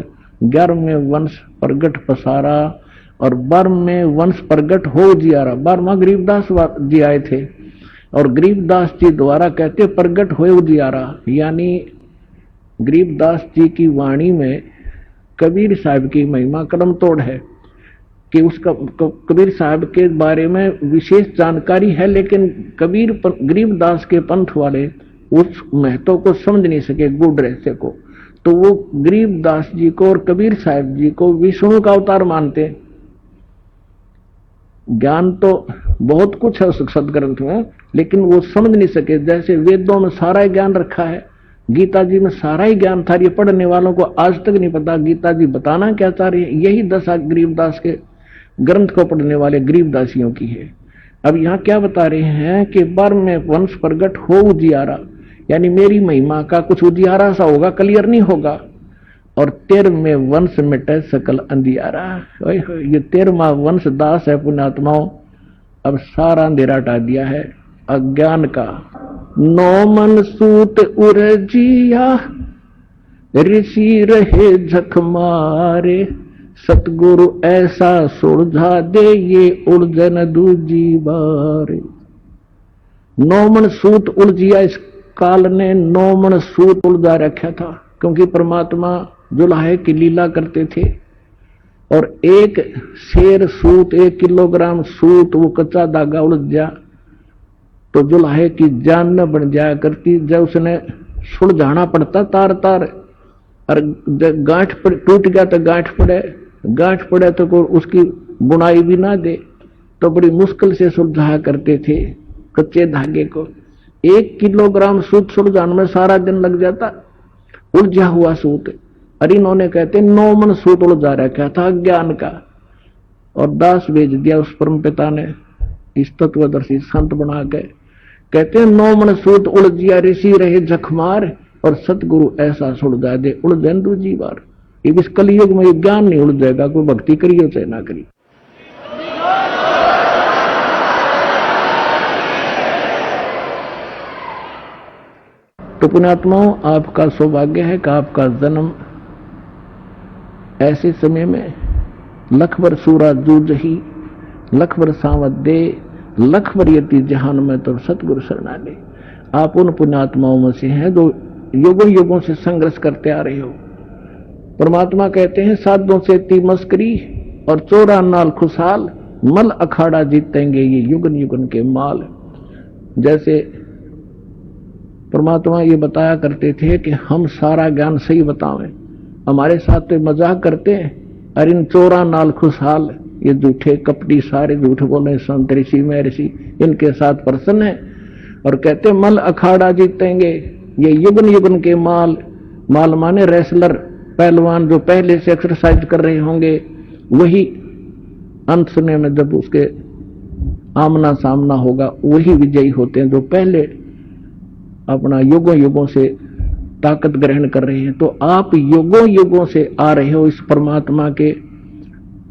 Speaker 2: 11वें वंश प्रगट पसारा और 12वें वंश प्रगट हो जियारा। 12वां गरीबदास जी आए थे और गरीबदास जी द्वारा कहते प्रगट हो जियारा, यानी गरीबदास जी की वाणी में कबीर साहब की महिमा कदम तोड़ है कि उसका कबीर साहब के बारे में विशेष जानकारी है, लेकिन गरीबदास के पंथ वाले उस महत्व को समझ नहीं सके, गूढ़ रहस्य को। तो वो गरीबदास जी को और कबीर साहब जी को विष्णु का अवतार मानते। ज्ञान तो बहुत कुछ है उस सदग्रंथ में, लेकिन वो समझ नहीं सके। जैसे वेदों में सारा ज्ञान रखा है, गीता जी में सारा ही ज्ञान था, ये पढ़ने वालों को आज तक नहीं पता गीता जी बताना क्या चाह रही है। यही दशा गरीबदास के ग्रंथ को पढ़ने वाले गरीबदासियों की है। अब यहाँ क्या बता रहे हैं कि 12वें वंश प्रगट हो उजियारा, यानी मेरी महिमा का कुछ उजियारा सा होगा, क्लियर नहीं होगा। और 13वें वंश मिटे सकल अंधियारा। ये 13वां वंश दास है पुण्यात्माओं, अब सारा अंधेरा हटा दिया है अज्ञान का। 9 मन सूत उर्जिया, ऋषि रहे झक मारे, सतगुरु ऐसा सुलझा दे ये उलझन दूजी बारे। 9 मन सूत उलझिया, इस काल ने 9 मन सूत उलझा रखा था, क्योंकि परमात्मा जुलाहे की लीला करते थे। और एक शेर सूत, 1 किलोग्राम सूत, वो कच्चा धागा उलझ जा तो जुलाहे की जान न बन जाया करती। जब उसने सुलझाना पड़ता तार तार, और गांठ टूट गया तो गांठ पड़े तो कोई उसकी बुनाई भी ना दे, तो बड़ी मुश्किल से सुलझाया करते थे कच्चे धागे को। 1 किलोग्राम सूत सुलझाने में सारा दिन लग जाता, उलझा हुआ सूत। और इन्होंने कहते 9 मन सूत उलझा रखा था ज्ञान का, और दास भेज दिया उस परम पिता ने इस तत्वदर्शी संत बना के। कहते 9 मन सूत उलझिया, ऋषि रहे जखमार, और सतगुरु ऐसा सुलझा दे उलझन दूजी बार। इस कलयुग में ये ज्ञान नहीं उलझेगा, कोई भक्ति करिए चाहे ना करिए। तो पुण्यात्माओं, आपका सौभाग्य है कि आपका जन्म ऐसे समय में लख बर सूरा जूझ ही, लख बर सावत दे, लख बर यति जहान में तो सतगुरु शरणा ले। आप उन पुण्यात्माओं में से हैं जो युगों युगों से संघर्ष करते आ रहे हो। परमात्मा कहते हैं साधों से ती मस्करी और 14 नाल खुशहाल, मल अखाड़ा जीतेंगे ये युगन युगन के माल। जैसे परमात्मा ये बताया करते थे कि हम सारा ज्ञान सही बतावें, हमारे साथ तो मजाक करते हैं, अरे इन 14 नाल खुशहाल, ये झूठे कपटी सारे झूठ बोले संत ऋषि महर्षि, इनके साथ प्रसन्न है। और कहते मल अखाड़ा जीतेंगे ये युगन युगन के माल। माल माने रेसलर, पहलवान जो पहले से एक्सरसाइज कर रहे होंगे, वही अंत समय में जब उसके आमना सामना होगा वही विजयी होते हैं, जो पहले अपना युगों युगों से ताकत ग्रहण कर रहे हैं। तो आप युगों युगों से आ रहे हो इस परमात्मा के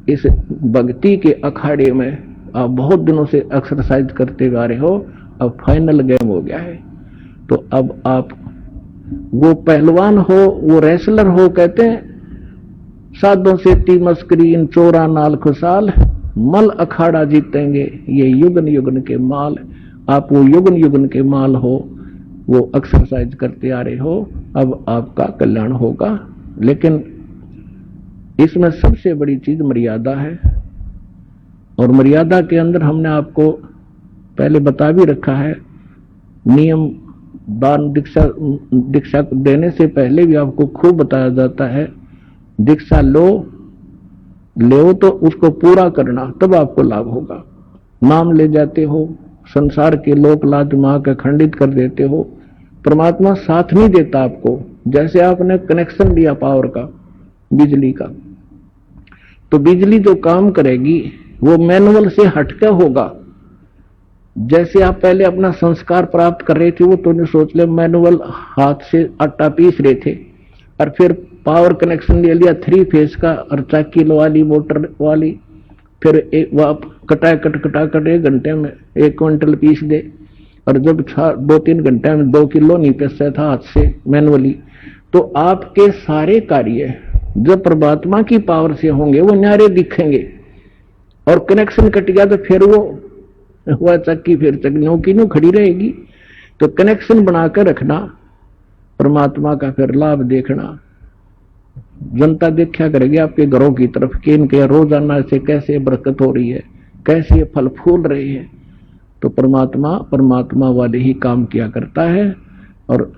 Speaker 2: इस भक्ति के अखाड़े में, आप बहुत दिनों से एक्सरसाइज करते आ रहे हो, अब फाइनल गेम हो गया है। तो अब आप वो पहलवान हो, वो रेसलर हो। कहते हैं साधों से ती मस्करी इन 14 नाल खुशहाल, मल अखाड़ा जीतेंगे ये युगन युगन के माल। आप वो युगन युगन के माल हो, वो एक्सरसाइज करते आ रहे हो, अब आपका कल्याण होगा। लेकिन इसमें सबसे बड़ी चीज मर्यादा है, और मर्यादा के अंदर हमने आपको पहले बता भी रखा है। नियम दान दीक्षा देने से पहले भी आपको खूब बताया जाता है, दीक्षा लो तो उसको पूरा करना, तब आपको लाभ होगा। नाम ले जाते हो, संसार के लोक लाज मां का खंडित कर देते हो, परमात्मा साथ नहीं देता आपको। जैसे आपने कनेक्शन लिया पावर का, बिजली का, तो बिजली जो काम करेगी वो मैनुअल से हटके होगा। जैसे आप पहले अपना संस्कार प्राप्त कर रहे थे, वो तूने सोच ले मैनुअल हाथ से आटा पीस रहे थे, और फिर पावर कनेक्शन ले लिया 3 फेज का और 4 किलो वाली मोटर वाली, फिर एक वाप कटा कट 1 घंटे में 1 क्विंटल पीस दे, और जब 2-3 घंटे में 2 किलो नहीं पीसता था हाथ से मैनुअली। तो आपके सारे कार्य जब परमात्मा की पावर से होंगे वो न्यारे दिखेंगे, और कनेक्शन कट गया तो फिर वो हुआ चक्की फिर चक्की की नो खड़ी रहेगी। तो कनेक्शन बनाकर रखना, परमात्मा का फिर लाभ देखना। जनता देखा करेगी आपके घरों की तरफ कि इनके रोजाना से कैसे बरकत हो रही है, कैसे फल फूल रहे हैं। तो परमात्मा वाले ही काम किया करता है। और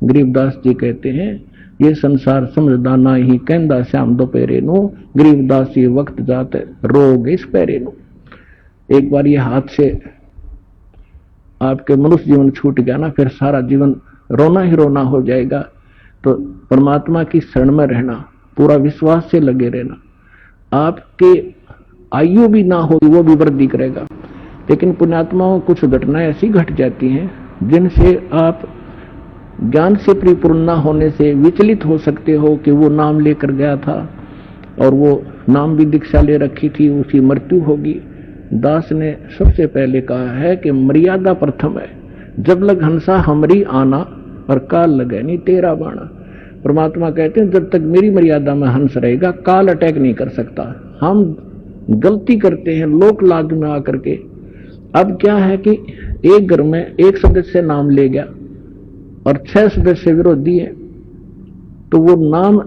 Speaker 2: गरीबदास जी कहते हैं, ये संसार समझदा ना ही कहंदा श्याम दोपहरे नो, गरीबदास ये वक्त जाते रोग इस पैरे नो। एक बार ये हाथ से आपके मनुष्य जीवन छूट गया ना, फिर सारा जीवन रोना ही रोना हो जाएगा। तो परमात्मा की शरण में रहना, पूरा विश्वास से लगे रहना। आपके आयु भी ना हो वो भी वृद्धि करेगा। लेकिन पुण्यात्माओं कुछ घटनाएं ऐसी घट जाती हैं जिनसे आप ज्ञान से परिपूर्ण न होने से विचलित हो सकते हो कि वो नाम लेकर गया था और वो नाम भी दीक्षा ले रखी थी, उसकी मृत्यु होगी। दास ने सबसे पहले कहा है कि मर्यादा प्रथम है, जब लग हंसा हमरी आना और काल लगे नहीं तेरा बाणा। परमात्मा कहते हैं जब तक मेरी मर्यादा में हंस रहेगा काल अटैक नहीं कर सकता। हम गलती करते हैं लोक लाज में आकर के। अब क्या है कि एक घर में एक सदस्य नाम ले गया और 6 सदस्य विरोधी है, तो वो नाम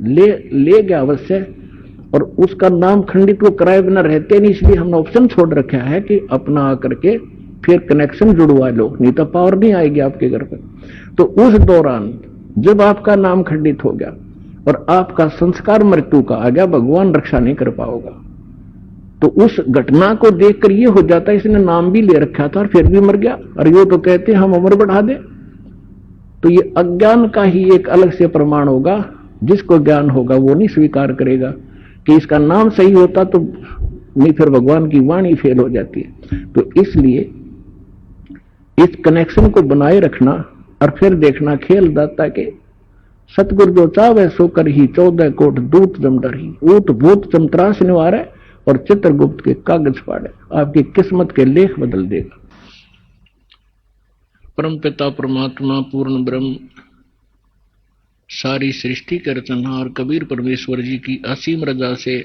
Speaker 2: ले गया अवश्य, और उसका नाम खंडित वो कराए बिना रहते नहीं, इसलिए हमने ऑप्शन छोड़ रखा है कि अपना आकर के फिर कनेक्शन जुड़वा लो, नहीं तो पावर नहीं आएगी आपके घर पर। तो उस दौरान जब आपका नाम खंडित हो गया और आपका संस्कार मृत्यु का आ गया, भगवान रक्षा नहीं कर पाओगा। तो उस घटना को देखकर ये हो जाता है इसने नाम भी ले रखा था और फिर भी मर गया, और ये तो कहते हैं हम उम्र बढ़ा दें। तो ये अज्ञान का ही एक अलग से प्रमाण होगा। जिसको ज्ञान होगा वो नहीं स्वीकार करेगा कि इसका नाम सही होता, तो नहीं फिर भगवान की वाणी फेल हो जाती है। तो इसलिए इस कनेक्शन को बनाए रखना और फिर देखना खेल दाता के सतगुरु जो चावे सो कर ही 14 कोट दूत जम डरी, ऊत भूत चमत्रास निवारे और चित्रगुप्त के कागज फाड़े, आपकी किस्मत के लेख बदल देगा। परम पिता परमात्मा पूर्ण ब्रह्म सारी सृष्टि के रचनहार कबीर परमेश्वर जी की असीम रजा से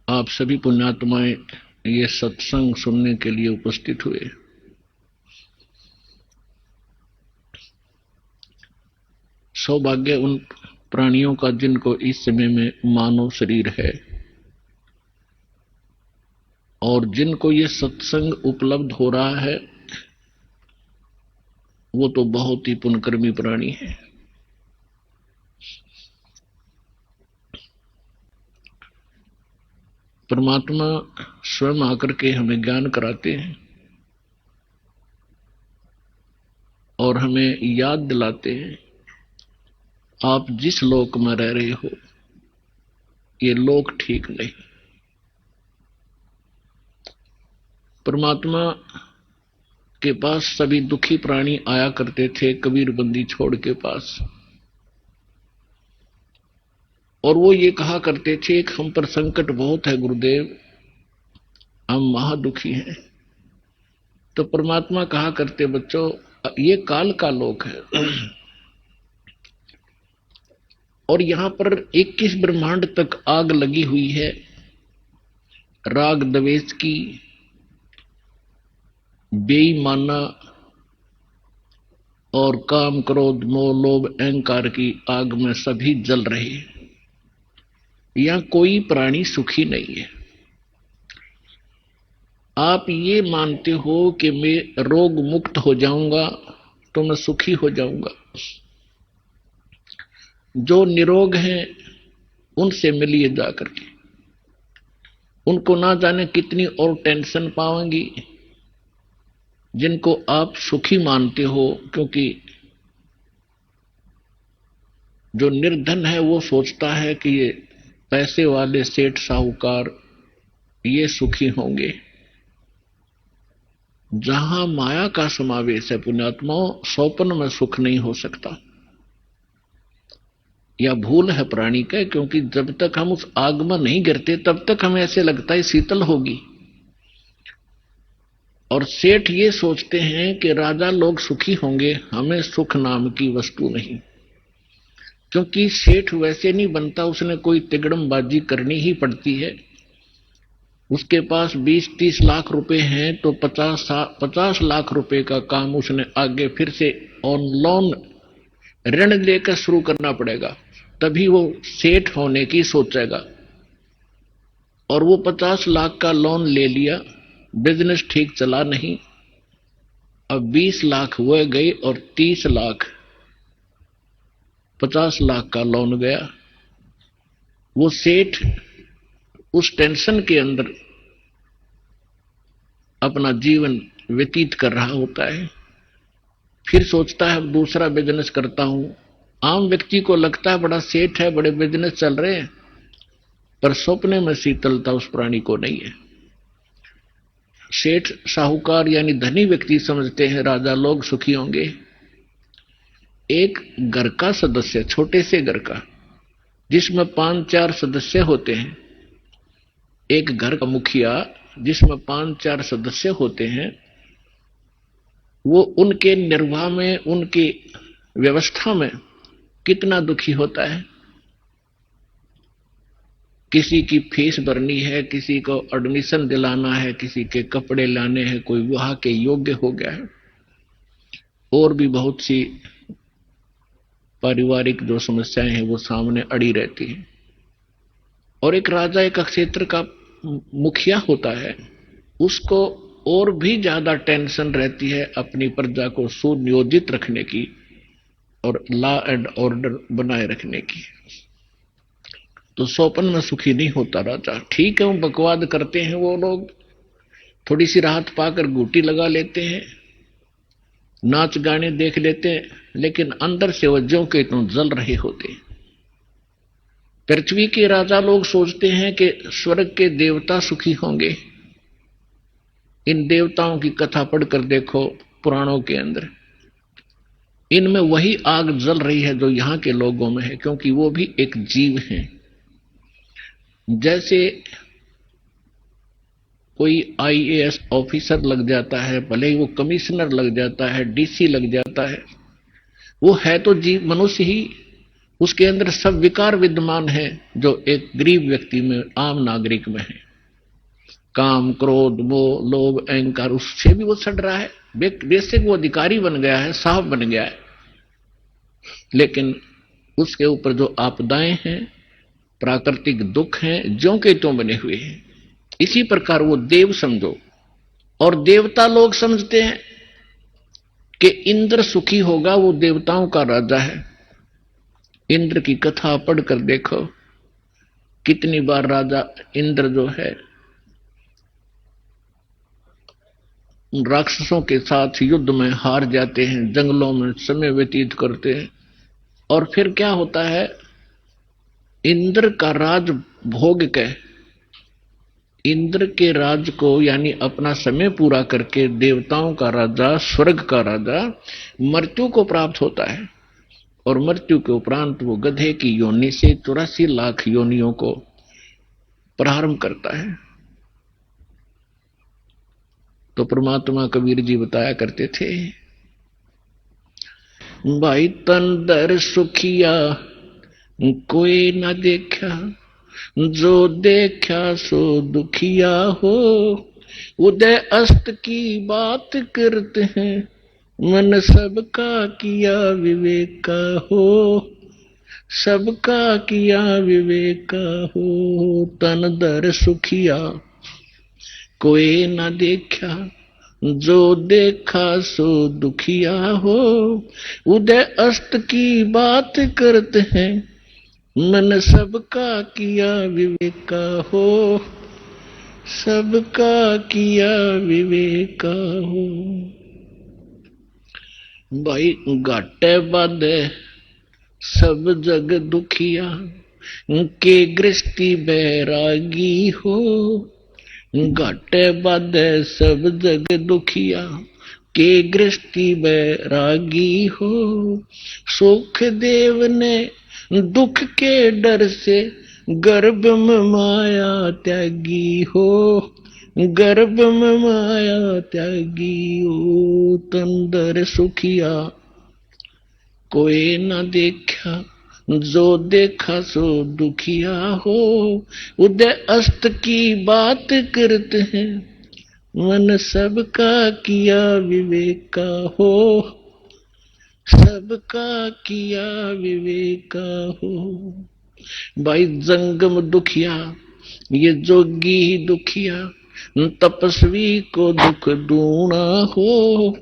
Speaker 2: आप सभी पुण्यात्माएं ये सत्संग सुनने के लिए उपस्थित हुए। सौभाग्य उन प्राणियों का जिनको इस समय में मानव शरीर है और जिनको ये सत्संग उपलब्ध हो रहा है, वो तो बहुत ही पुण्यकर्मी प्राणी है। परमात्मा स्वयं आकर के हमें ज्ञान कराते हैं और हमें याद दिलाते हैं, आप जिस लोक में रह रहे हो ये लोक ठीक नहीं। परमात्मा के पास सभी दुखी प्राणी आया करते थे कबीर बंदी छोड़ के पास, और वो ये कहा करते थे कि हम पर संकट बहुत है गुरुदेव, हम महादुखी हैं। तो परमात्मा कहा करते बच्चों ये काल का लोक है और यहां पर 21 ब्रह्मांड तक आग लगी हुई है राग द्वेष की, बेईमाना और काम क्रोध मोह लोभ अहंकार की आग में सभी जल रहे हैं। यहां कोई प्राणी सुखी नहीं है। आप ये मानते हो कि मैं रोग मुक्त हो जाऊंगा तो मैं सुखी हो जाऊंगा। जो निरोग हैं उनसे मिलिए जाकर के, उनको ना जाने कितनी और टेंशन पाएंगी। जिनको आप सुखी मानते हो, क्योंकि जो निर्धन है वो सोचता है कि ये पैसे वाले सेठ साहूकार ये सुखी होंगे। जहां माया का समावेश है पुण्यात्माओं, स्वप्न में सुख नहीं हो सकता। या भूल है प्राणी का, क्योंकि जब तक हम उस आग में नहीं गिरते तब तक हमें ऐसे लगता है शीतल होगी। और सेठ ये सोचते हैं कि राजा लोग सुखी होंगे, हमें सुख नाम की वस्तु नहीं। क्योंकि सेठ वैसे नहीं बनता, उसने कोई तिगड़मबाजी करनी ही पड़ती है। उसके पास 20-30 लाख रुपए हैं तो 50 लाख रुपए का काम उसने आगे फिर से ऑन लोन ऋण लेकर शुरू करना पड़ेगा, तभी वो सेठ होने की सोचेगा। और वो 50 लाख का लोन ले लिया, बिजनेस ठीक चला नहीं, अब 20 लाख वो गए और 30 लाख 50 लाख का लोन गया। वो सेठ उस टेंशन के अंदर अपना जीवन व्यतीत कर रहा होता है। फिर सोचता है अब दूसरा बिजनेस करता हूं। आम व्यक्ति को लगता है बड़ा सेठ है, बड़े बिजनेस चल रहे हैं, पर सपने में शीतलता उस प्राणी को नहीं है। सेठ साहूकार यानी धनी व्यक्ति समझते हैं राजा लोग सुखी होंगे। एक घर का सदस्य, छोटे से घर का जिसमें 5-4 सदस्य होते हैं, एक घर का मुखिया जिसमें 5-4 सदस्य होते हैं, वो उनके निर्वाह में, उनकी व्यवस्था में कितना दुखी होता है। किसी की फीस भरनी है, किसी को एडमिशन दिलाना है, किसी के कपड़े लाने हैं, कोई विवाह के योग्य हो गया है, और भी बहुत सी पारिवारिक जो समस्याएं हैं वो सामने अड़ी रहती हैं। और एक राजा एक क्षेत्र का मुखिया होता है, उसको और भी ज्यादा टेंशन रहती है अपनी प्रजा को सुनियोजित रखने की और लॉ एंड ऑर्डर बनाए रखने की। तो सोपन में सुखी नहीं होता राजा। ठीक है, वो बकवाद करते हैं, वो लोग थोड़ी सी राहत पाकर घूटी लगा लेते हैं, नाच गाने देख लेते हैं, लेकिन अंदर से वो ज्यों के त्यों जल रहे होते हैं। पृथ्वी के राजा लोग सोचते हैं कि स्वर्ग के देवता सुखी होंगे। इन देवताओं की कथा पढ़कर देखो पुराणों के अंदर, इनमें वही आग जल रही है जो यहां के लोगों में है, क्योंकि वो भी एक जीव हैं। जैसे कोई आईएएस ऑफिसर लग जाता है, भले ही वो कमिश्नर लग जाता है, डीसी लग जाता है, वो है तो जीव, मनुष्य ही, उसके अंदर सब विकार विद्यमान है जो एक गरीब व्यक्ति में, आम नागरिक में है। काम, क्रोध, मोह, लोभ, अहंकार, उससे भी वो सड़ रहा है। बेशक वो अधिकारी बन गया है, साहब बन गया है, लेकिन उसके ऊपर जो आपदाएं हैं, प्राकृतिक दुख हैं, ज्यों के त्यों बने हुए हैं। इसी प्रकार वो देव समझो। और देवता लोग समझते हैं कि इंद्र सुखी होगा, वो देवताओं का राजा है। इंद्र की कथा पढ़कर देखो, कितनी बार राजा इंद्र जो है राक्षसों के साथ युद्ध में हार जाते हैं, जंगलों में समय व्यतीत करते हैं, और फिर क्या होता है, इंद्र का राज भोग के, इंद्र के राज को यानी अपना समय पूरा करके देवताओं का राजा, स्वर्ग का राजा मृत्यु को प्राप्त होता है। और मृत्यु के उपरांत वो गधे की योनि से 84 लाख योनियों को प्रारंभ करता है। तो परमात्मा कबीर जी बताया करते थे, भाई तन दर सुखिया कोई न देखा, जो देखा सो दुखिया हो। उदय अस्त की बात करते हैं, मन सबका किया विवेक का हो, सबका किया विवेक का हो। तन दर सुखिया कोई न देखा, जो देखा सो दुखिया हो। उदय अस्त की बात करते हैं, मन सबका किया विवेक का हो, सबका किया विवेक का हो। भाई घाटे बाधे सब जग दुखिया, के गृहस्थी बैरागी हो। घाटे बाधे सब जग दुखिया, के गृहस्थी बैरागी हो। सुख देव ने दुख के डर से गर्भ में माया त्यागी हो, गर्भ में माया त्यागी हो। तंदर सुखिया कोई न देखा, जो देखा सो दुखिया हो। उदय अस्त की बात करते हैं, मन सबका किया विवेक का हो, सबका किया विवेक का हो। भाई जंगम दुखिया, ये जोगी ही दुखिया, तपस्वी को दुख दूना हो।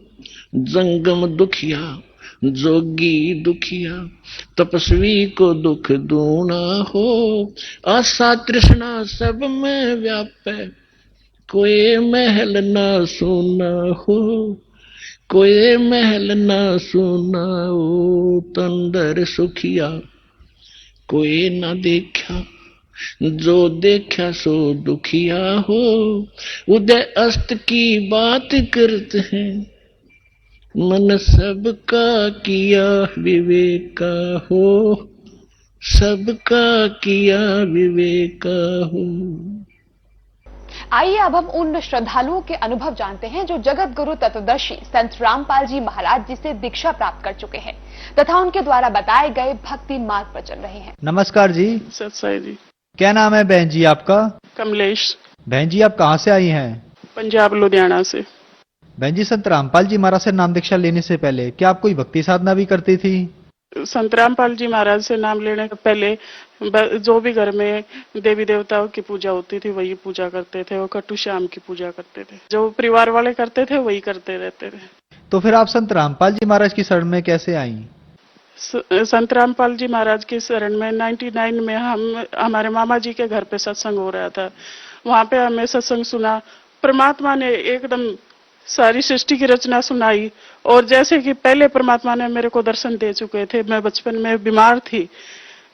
Speaker 2: जंगम दुखिया, जोगी दुखिया, तपस्वी को दुख दूना हो। आशा तृष्णा सब में व्यापे, कोई महल ना सुना हो, कोई महल ना सुना हो। तंदर सुखिया कोई ना देखा, जो देखा सो दुखिया हो। उदय अस्त की बात करते हैं, मन सबका किया विवेक का हो, सबका किया विवेक का हो।
Speaker 3: आइए अब हम उन श्रद्धालुओं के अनुभव जानते हैं जो जगत गुरु तत्वदर्शी संत रामपाल जी महाराज जी से दीक्षा प्राप्त कर चुके हैं तथा उनके द्वारा बताए गए भक्ति मार्ग पर चल रहे हैं।
Speaker 4: नमस्कार जी।
Speaker 5: सत्साई जी।
Speaker 4: क्या नाम है बहन जी आपका?
Speaker 5: कमलेश।
Speaker 4: बहन जी आप कहाँ से आई हैं?
Speaker 5: पंजाब लुधियाना से।
Speaker 4: बहन जी संत रामपाल जी महाराज से नाम दीक्षा लेने से पहले क्या आप कोई भक्ति साधना भी करती थी?
Speaker 5: संत रामपाल जी महाराज से नाम लेने के पहले जो भी घर में देवी देवताओं की पूजा होती थी वही पूजा करते थे और कटु श्याम की पूजा करते थे। जो परिवार वाले करते थे वही करते रहते थे।
Speaker 4: तो फिर आप संत रामपाल जी महाराज की शरण में कैसे आई?
Speaker 5: संत रामपाल जी महाराज की शरण में 99 में हमारे मामा जी के घर पे सत्संग हो रहा था। वहां पे हमें सत्संग सुना, परमात्मा ने एकदम सारी सृष्टि की रचना सुनाई। और जैसे कि पहले परमात्मा ने मेरे को दर्शन दे चुके थे। मैं बचपन में बीमार थी,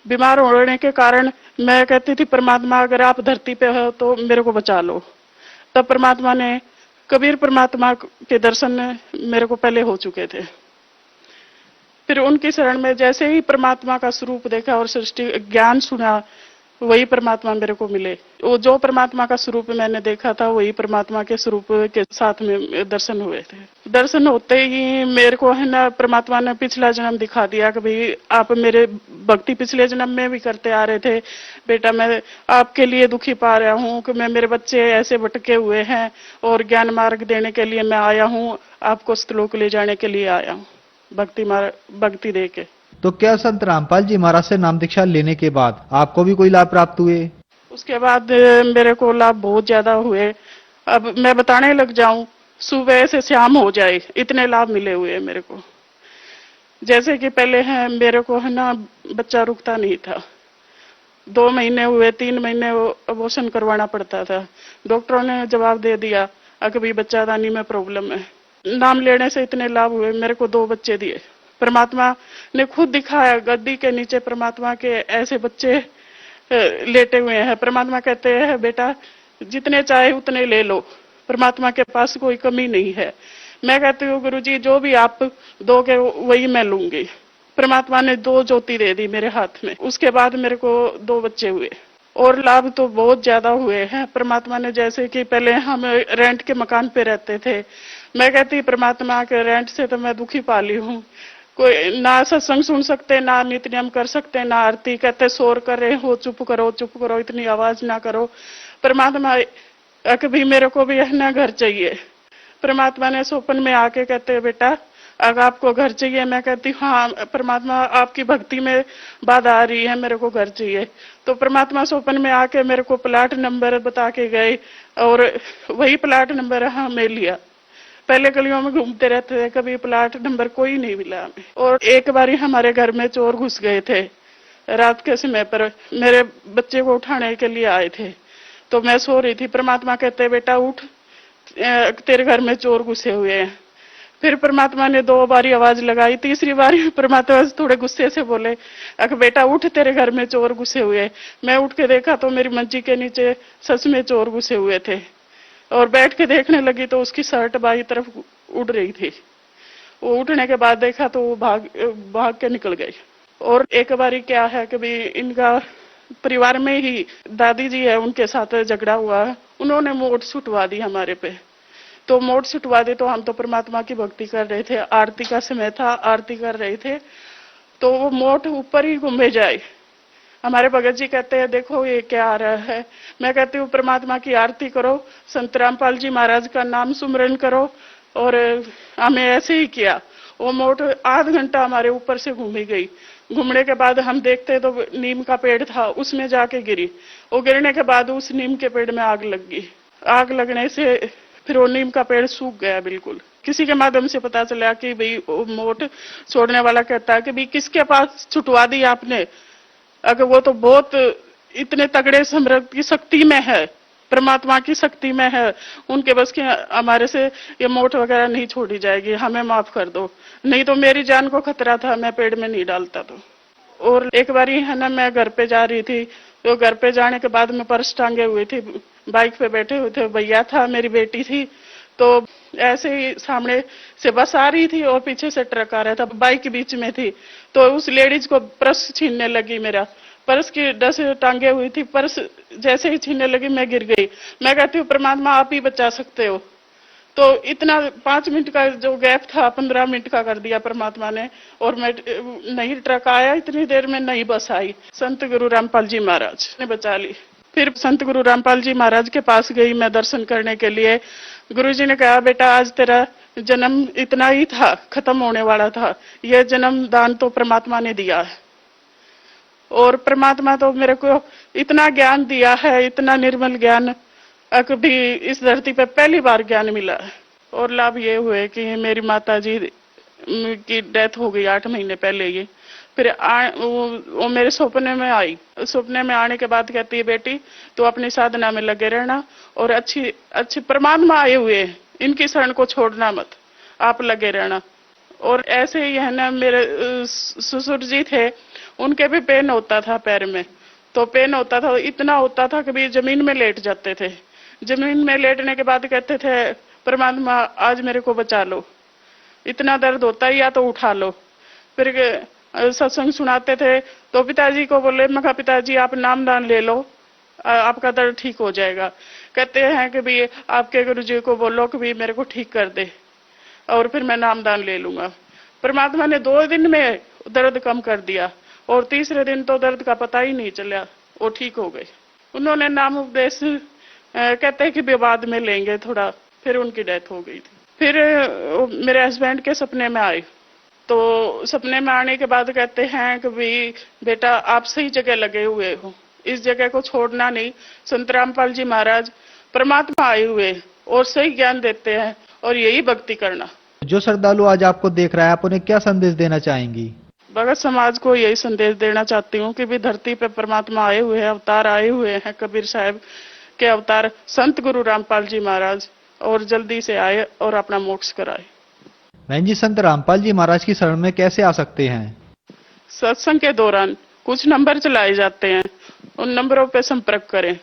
Speaker 5: बीमार होने के कारण मैं कहती थी परमात्मा अगर आप धरती पे हो तो मेरे को बचा लो। तब परमात्मा ने, कबीर परमात्मा के दर्शन मेरे को पहले हो चुके थे। फिर उनकी शरण में जैसे ही परमात्मा का स्वरूप देखा और सृष्टि ज्ञान सुना, वही परमात्मा मेरे को मिले। वो जो परमात्मा का स्वरूप मैंने देखा था वही परमात्मा के स्वरूप के साथ में दर्शन हुए थे। दर्शन होते ही मेरे को है ना परमात्मा ने पिछला जन्म दिखा दिया कि भाई आप मेरे भक्ति पिछले जन्म में भी करते आ रहे थे बेटा, मैं आपके लिए दुखी पा रहा हूँ कि मैं मेरे बच्चे ऐसे भटके हुए हैं और ज्ञान मार्ग देने के लिए मैं आया हूँ, आपको श्लोक ले जाने के लिए आया हूँ भक्ति दे के।
Speaker 4: तो क्या संत रामपाल जी महाराज से नाम दीक्षा लेने के बाद आपको भी कोई लाभ प्राप्त हुए?
Speaker 5: उसके बाद मेरे को लाभ बहुत ज्यादा हुए। अब मैं बताने लग जाऊं, सुबह से शाम हो जाए इतने लाभ मिले हुए मेरे को। जैसे कि पहले है मेरे को है ना बच्चा रुकता नहीं था, 2 महीने हुए, 3 महीने अबॉर्शन करवाना पड़ता था। डॉक्टरों ने जवाब दे दिया अभी बच्चादानी में प्रॉब्लम है। नाम लेने से इतने लाभ हुए, मेरे को 2 बच्चे दिए। परमात्मा ने खुद दिखाया, गद्दी के नीचे परमात्मा के ऐसे बच्चे लेटे हुए हैं। परमात्मा कहते हैं बेटा जितने चाहे उतने ले लो, परमात्मा के पास कोई कमी नहीं है। मैं कहती हूँ गुरुजी जो भी आप दोगे वही मैं लूंगी। परमात्मा ने 2 ज्योति दे दी मेरे हाथ में। उसके बाद मेरे को 2 बच्चे हुए और लाभ तो बहुत ज्यादा हुए हैं। परमात्मा ने, जैसे कि पहले हम रेंट के मकान पे रहते थे, मैं कहती परमात्मा के रेंट से तो मैं दुखी पाली हूँ। कोई ना सत्संग सुन सकते, ना नित्य नियम कर सकते, ना आरती। कहते शोर कर रहे हो, चुप करो, इतनी आवाज ना करो। परमात्मा कभी मेरे को भी है ना घर चाहिए। परमात्मा ने स्वप्न में आके कहते बेटा अगर आपको घर चाहिए, मैं कहती हाँ परमात्मा आपकी भक्ति में बाधा आ रही है, मेरे को घर चाहिए। तो परमात्मा स्वप्न में आके मेरे को प्लाट नंबर बता के गए और वही प्लाट नंबर हमें लिया। पहले गलियों में घूमते रहते थे, कभी प्लाट नंबर कोई नहीं मिला हमें। और एक बारी हमारे घर में चोर घुस गए थे रात के समय पर, मेरे बच्चे को उठाने के लिए आए थे। तो मैं सो रही थी, परमात्मा कहते बेटा उठ, तेरे घर में चोर घुसे हुए हैं। फिर परमात्मा ने 2 बारी आवाज लगाई, तीसरी बारी परमात्मा थोड़े गुस्से से बोले अगर बेटा उठ, तेरे घर में चोर घुसे हुए। मैं उठ के देखा तो मेरी मंजी के नीचे सच में चोर घुसे हुए थे और बैठ के देखने लगी तो उसकी शर्ट बाई तरफ उड़ रही थी। वो उठने के बाद देखा तो वो भाग के निकल गई। और एक बारी क्या है कि भी इनका परिवार में ही दादी जी है, उनके साथ झगड़ा हुआ, उन्होंने मोट छुटवा दी हमारे पे। तो मोट छुटवा दी तो हम तो परमात्मा की भक्ति कर रहे थे, आरती का समय था, आरती कर रहे थे, तो वो मोट ऊपर ही घूमे जाए। हमारे भगत जी कहते हैं देखो ये क्या आ रहा है। मैं कहती हूँ परमात्मा की आरती करो, संत रामपाल जी महाराज का नाम सुमरन करो। और हमें ऐसे ही किया। वो मोट आध घंटा हमारे ऊपर से घूमी गई। घूमने के बाद हम देखते तो नीम का पेड़ था, उसमें जाके गिरी। वो गिरने के बाद उस नीम के पेड़ में आग लग गई। आग लगने से फिर वो नीम का पेड़ सूख गया बिल्कुल। किसी के माध्यम से पता चला कि भाई वो मोट छोड़ने वाला कहता है कि भाई किसके पास छुटवा दी आपने, अगर वो तो बहुत इतने तगड़े समर्थ की शक्ति में है, परमात्मा की शक्ति में है, उनके बस के हमारे से ये मोट वगैरह नहीं छोड़ी जाएगी, हमें माफ कर दो, नहीं तो मेरी जान को खतरा था, मैं पेड़ में नहीं डालता। तो और एक बारी है ना, मैं घर पे जा रही थी, तो घर पे जाने के बाद मैं पर्स टांगे हुई थी, बाइक पे बैठे हुए थे, भैया था, मेरी बेटी थी, तो ऐसे ही सामने से बस आ रही थी और पीछे से ट्रक आ रहा था, बाइक बीच में थी, तो उस लेडीज को पर्स छीनने लगी। मेरा पर्स की डस टांगे हुई थी, पर्स जैसे ही छीनने लगी मैं गिर गई। मैं कहती हूँ परमात्मा आप ही बचा सकते हो। तो इतना 5 मिनट का जो गैप था 15 मिनट का कर दिया परमात्मा ने, और मैं नहीं ट्रक आया, इतनी देर में नहीं बस आई। संत गुरु रामपाल जी महाराज ने बचा ली। फिर संत गुरु रामपाल जी महाराज के पास गई मैं दर्शन करने के लिए। गुरु जी ने कहा बेटा आज तेरा जन्म इतना ही था, खत्म होने वाला था, यह जन्म दान तो परमात्मा ने दिया है, और परमात्मा तो मेरे को इतना ज्ञान दिया है, इतना निर्मल ज्ञान, कभी इस धरती पे पहली बार ज्ञान मिला है। और लाभ ये हुए कि मेरी माता जी की डेथ हो गई 8 महीने पहले ही। फिर वो मेरे सपने में आई। सपने में आने के बाद कहती है बेटी तो अपनी साधना में लगे रहना, और अच्छी परमात्मा आए हुए हैं, इनकी शरण को छोड़ना मत, आप लगे रहना। और ऐसे ही है ना, मेरे ससुर जी थे, उनके भी पेन होता था पैर में, तो पेन होता था, इतना होता था कि जमीन में लेट जाते थे। जमीन में लेटने के बाद कहते थे परमात्मा आज मेरे को बचा लो, इतना दर्द होता है या तो उठा लो। फिर सत्संग सुनाते थे तो पिताजी को बोले, मैं कहा पिताजी आप नामदान ले लो, आपका दर्द ठीक हो जाएगा। कहते हैं कि भाई आपके गुरुजी को बोलो कि भाई मेरे को ठीक कर दे, और फिर मैं नामदान ले लूंगा। परमात्मा ने 2 दिन में दर्द कम कर दिया, और तीसरे दिन तो दर्द का पता ही नहीं चला, वो ठीक हो गए। उन्होंने नाम उपदेश कहते हैं कि बाद में लेंगे थोड़ा, फिर उनकी डेथ हो गई थी। फिर मेरे हस्बैंड के सपने में आए, तो सपने में आने के बाद कहते हैं कि भाई बेटा आप सही जगह लगे हुए हो, इस जगह को छोड़ना नहीं। संत रामपाल जी महाराज परमात्मा आए हुए और सही ज्ञान देते हैं, और यही भक्ति करना।
Speaker 4: जो श्रद्धालु आज आपको देख रहा है, आप उन्हें क्या संदेश देना चाहेंगी?
Speaker 5: भगत समाज को यही संदेश देना चाहती हूँ कि भी धरती पे परमात्मा आए हुए हैं, अवतार आए हुए हैं, कबीर साहब के अवतार संत गुरु रामपाल जी महाराज, और जल्दी से आए और अपना मोक्ष कराए।
Speaker 4: बहन जी, संत रामपाल जी महाराज की शरण में कैसे आ सकते हैं?
Speaker 5: सत्संग के दौरान कुछ नंबर चलाए जाते हैं, उन नंबरों पे संपर्क करें,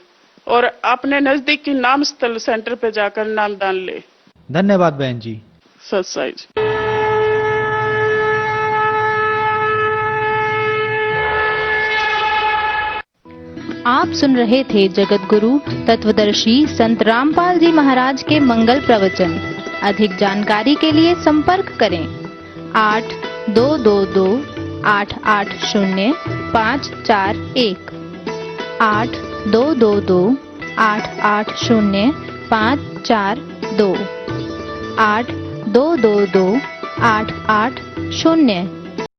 Speaker 5: और अपने नजदीक की नाम स्थल सेंटर पे जाकर नामदान ले।
Speaker 4: धन्यवाद बहन जी।
Speaker 5: सत्साई।
Speaker 6: आप सुन रहे थे जगत गुरु तत्वदर्शी संत रामपाल जी महाराज के मंगल प्रवचन। अधिक जानकारी के लिए संपर्क करें 8222 880 541 8222 880 542 8222 880